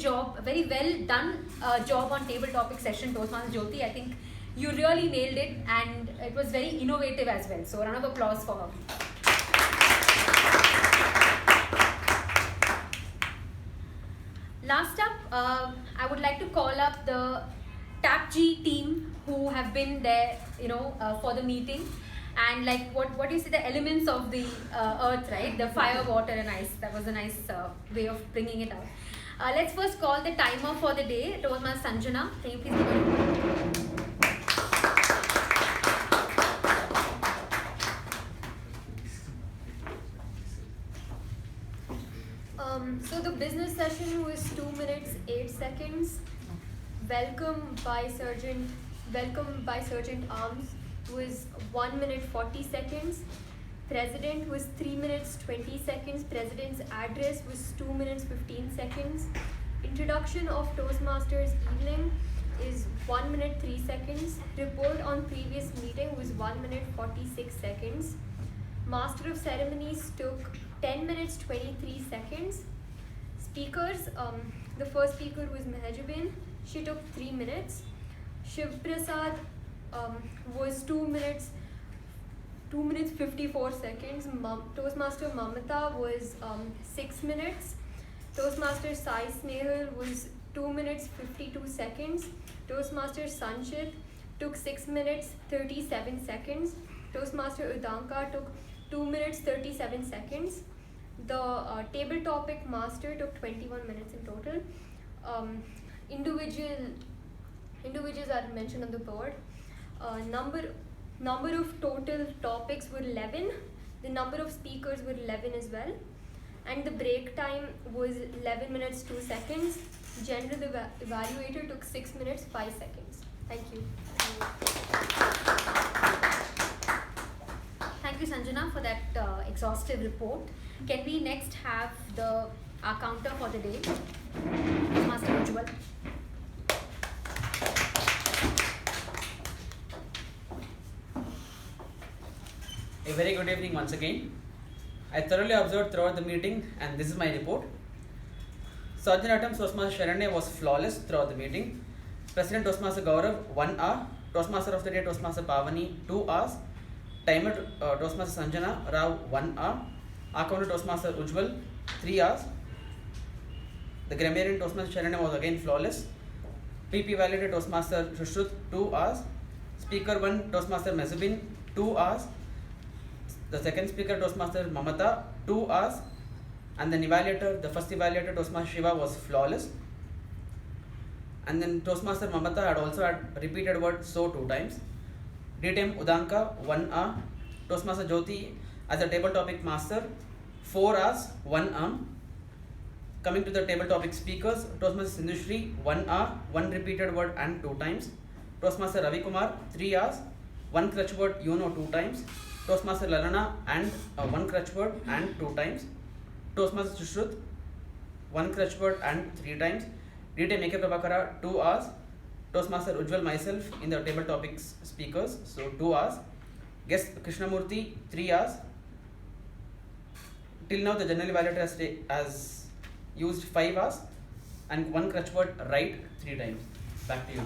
done job on table topic session, Toastmaster Jyothi. I think you really nailed it, and it was very innovative as well. So a round of applause for her. Last up, I would like to call up the TAPG team who have been there, for the meeting. And like what do you say, the elements of the earth, right? The fire, water and ice. That was a nice way of bringing it out. Let's first call the timer for the day. Toastmaster Sanjana, can you please give it? So the business session was 2 minutes 8 seconds. Welcome by Sergeant Arms was 1 minute 40 seconds. President was 3 minutes 20 seconds. President's address was 2 minutes 15 seconds. Introduction of Toastmasters evening is 1 minute 3 seconds. Report on previous meeting was 1 minute 46 seconds. Master of Ceremonies took 10 minutes 23 seconds. Speakers, the first speaker was Mehjabin. She took 3 minutes. Shivaprasad was 2 minutes 54 seconds. Toastmaster Mamatha was 6 minutes. Toastmaster Sai Snehal was 2 minutes 52 seconds. Toastmaster Sanchit took 6 minutes 37 seconds. Toastmaster Udanka took 2 minutes 37 seconds. The table topic master took 21 minutes in total. Individuals are mentioned on the board. Number of total topics were 11. The number of speakers were 11 as well. And the break time was 11 minutes 2 seconds. General Evaluator took 6 minutes 5 seconds. Thank you. Thank you, Sanjana, for that exhaustive report. Can we next have our counter for the day? Master Ujwal. very good evening once again. I thoroughly observed throughout the meeting, and this is my report. Sergeant Atom Toastmaster Sharanye was flawless throughout the meeting. President Toastmaster Gaurav 1 hour. Toastmaster of the day Toastmaster Pavani 2 hours. Timer Toastmaster Sanjana S 1 hour. Accountant Toastmaster Ujwal 3 hours. The Grammarian Toastmaster Sharanye was again flawless. PP Evaluator Toastmaster Sushruth 2 hours. Speaker 1 Toastmaster Mehjabin 2 hours. The second speaker Toastmaster Mamatha 2 hours. And then Evaluator, the first Evaluator Toastmaster Shiva was flawless. And then Toastmaster Mamatha had also had repeated word so 2 times. DTM Udanka 1 hour. Toastmaster Jyothi as a table topic master 4 hours 1 hour. Coming to the table topic speakers, Toastmaster Sindhushree 1 hour, 1 repeated word and 2 times. Toastmaster Ravikumar 3 hours, 1 crutch word 2 times. Toastmaster Lalana and 1 crutch word and 2 times. Toastmaster Sushruth 1 crutch word and 3 times. DTM K Prabhakara 2 hours. Toastmaster Ujwal myself in the table topics speakers, so 2 hours. Guest Krishnamurthy 3 hours. Till now the general evaluator has used 5 hours and 1 crutch word right 3 times. Back to you.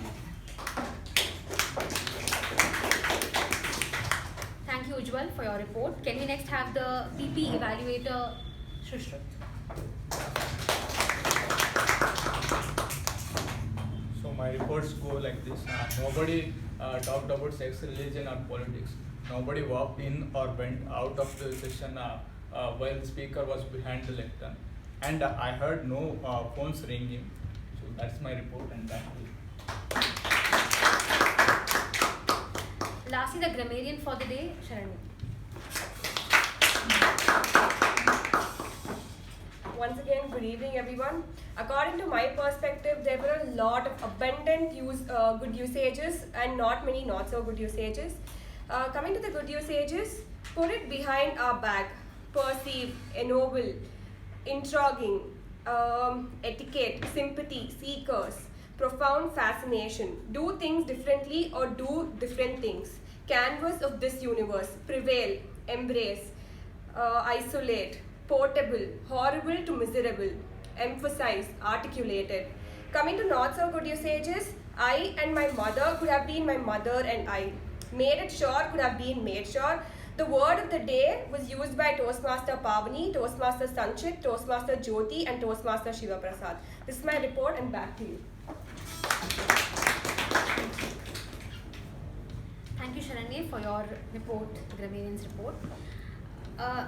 Thank you, Ujwal, for your report. Can we next have the PP Evaluator, Sushruth? So my reports go like this. Nobody talked about sex, religion or politics. Nobody walked in or went out of the session while the speaker was behind the lectern. And I heard no phones ringing. So that's my report and back to you. Lastly, the Grammarian for the day, Sharanye. Once again, good evening everyone. According to my perspective, there were a lot of abundant good usages and not many not so good usages. Coming to the good usages, put it behind our back, perceive, ennoble, intriguing, etiquette, sympathy, seekers, profound fascination, do things differently or do different things, canvas of this universe, prevail, embrace, isolate, portable, horrible to miserable, emphasize, articulated. Coming to not so good usages, I and my mother could have been my mother and I. Made it sure could have been made sure. The word of the day was used by Toastmaster Pavani, Toastmaster Sanchit, Toastmaster Jyothi and Toastmaster Shivaprasad. This is my report and back to you. Thank you, Sharanye, for your report, Grammarian's report.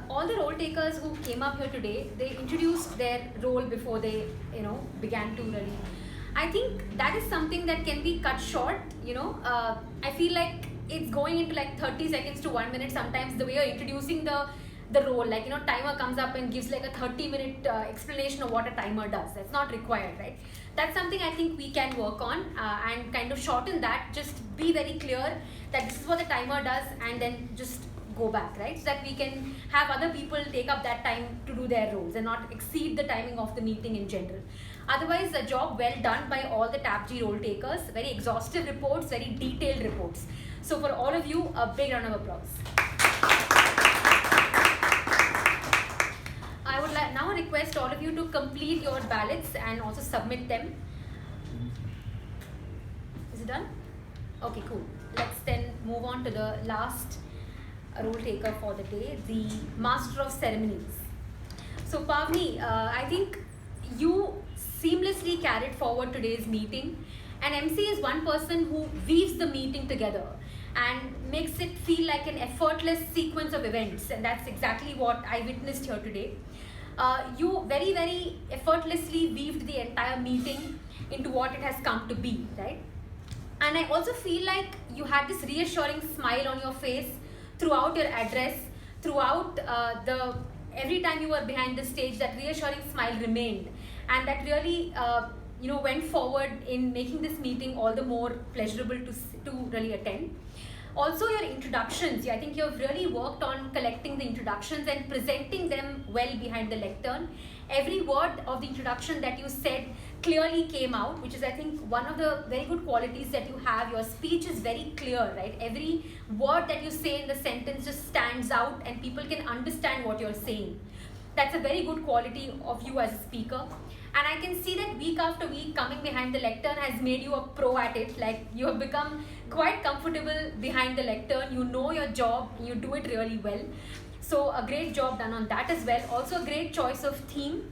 All the role takers who came up here today, they introduced their role before they, began to really. I think that is something that can be cut short. I feel like it's going into like 30 seconds to 1 minute sometimes, the way you're introducing the role, timer comes up and gives like a 30-minute explanation of what a timer does. That's not required, right? That's something I think we can work on and kind of shorten that. Just be very clear that this is what the timer does and then just go back, right? So that we can have other people take up that time to do their roles and not exceed the timing of the meeting in general. Otherwise, a job well done by all the TAPG role takers. Very exhaustive reports, very detailed reports. So for all of you, a big round of applause. I would now request all of you to complete your ballots and also submit them. Is it done? Okay, cool. Let's then move on to the last role taker for the day, the Master of Ceremonies. So Pavani, I think you seamlessly carried forward today's meeting. An MC is one person who weaves the meeting together and makes it feel like an effortless sequence of events, and that's exactly what I witnessed here today. You very, very effortlessly weaved the entire meeting into what it has come to be, right? And I also feel like you had this reassuring smile on your face throughout your address, throughout every time you were behind the stage. That reassuring smile remained, and that really went forward in making this meeting all the more pleasurable to really attend. Also, your introductions, I think you've really worked on collecting the introductions and presenting them well behind the lectern. Every word of the introduction that you said clearly came out, which is I think one of the very good qualities that you have. Your speech is very clear, right? Every word that you say in the sentence just stands out and people can understand what you're saying. That's a very good quality of you as a speaker. And I can see that week after week coming behind the lectern has made you a pro at it. Like you have become quite comfortable behind the lectern. You know your job, you do it really well. So a great job done on that as well. Also a great choice of theme.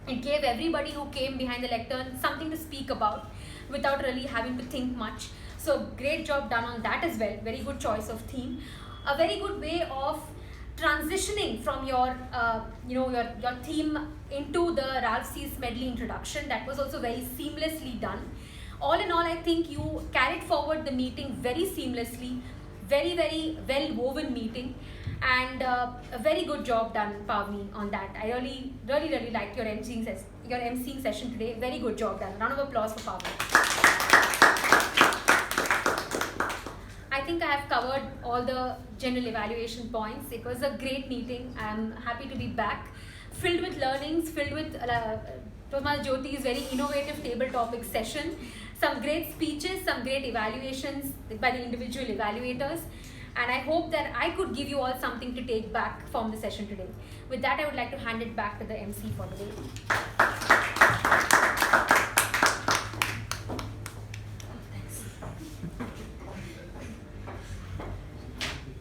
It gave everybody who came behind the lectern something to speak about without really having to think much. So great job done on that as well. Very good choice of theme. A very good way of transitioning from your your theme into the Ralph C's medley introduction. That was also very seamlessly done. All in all, I think you carried forward the meeting very seamlessly, very well woven meeting, and a very good job done, Pavani, on that. I really liked your emceeing session today. Very good job done. Round of applause for Pavani. I think I have covered all the general evaluation points. It was a great meeting. I'm happy to be back, filled with learnings, filled with Jyothi's very innovative table topic session, some great speeches, some great evaluations by the individual evaluators, and I hope that I could give you all something to take back from the session today. With that, I would like to hand it back to the MC for the day.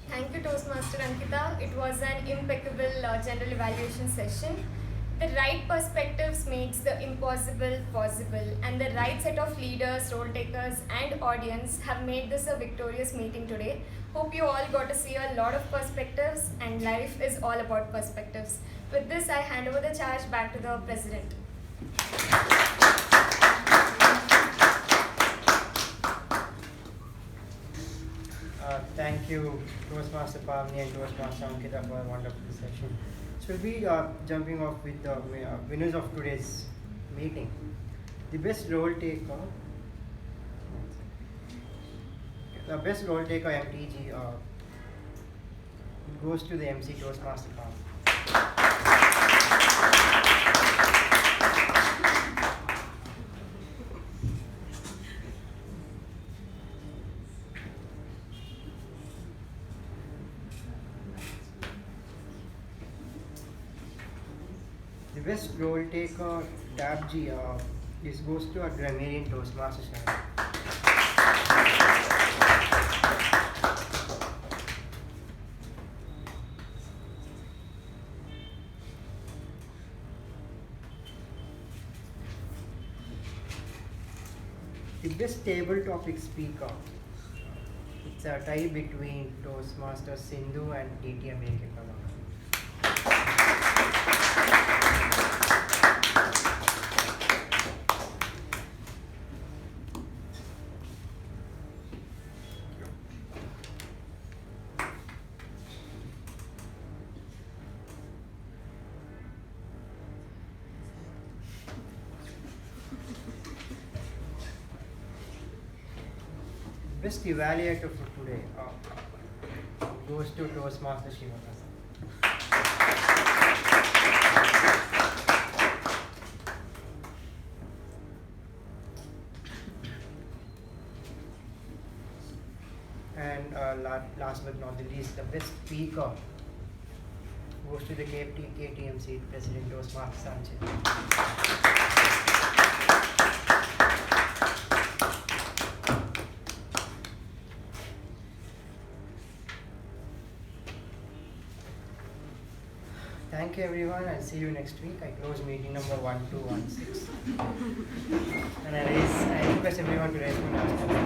Thank you, Toastmaster Ankita. It was an impeccable general evaluation session. The right perspectives makes the impossible possible, and the right set of leaders, role takers and audience have made this a victorious meeting today. Hope you all got to see a lot of perspectives, and life is all about perspectives. With this, I hand over the charge back to the President. Thank you, Toastmaster Pavani and Toastmaster Ankita, for a wonderful session. So we'll be jumping off with the winners of today's meeting. The best role taker, MTG goes to the MC, Toastmaster Pavani. The best role taker, Tab G, this goes to a Grammarian, Toastmaster Sharanye. The best table topic speaker, it's a tie between Toastmaster Sindhu and DTM K Prabhakara. Best evaluator for today goes to Toastmaster Shivaprasad. And last but not the least, the best speaker goes to the KTMC President, Toastmaster Sanchit. Thank you everyone, I'll see you next week. I close meeting number 1216. And I request everyone to raise my hand.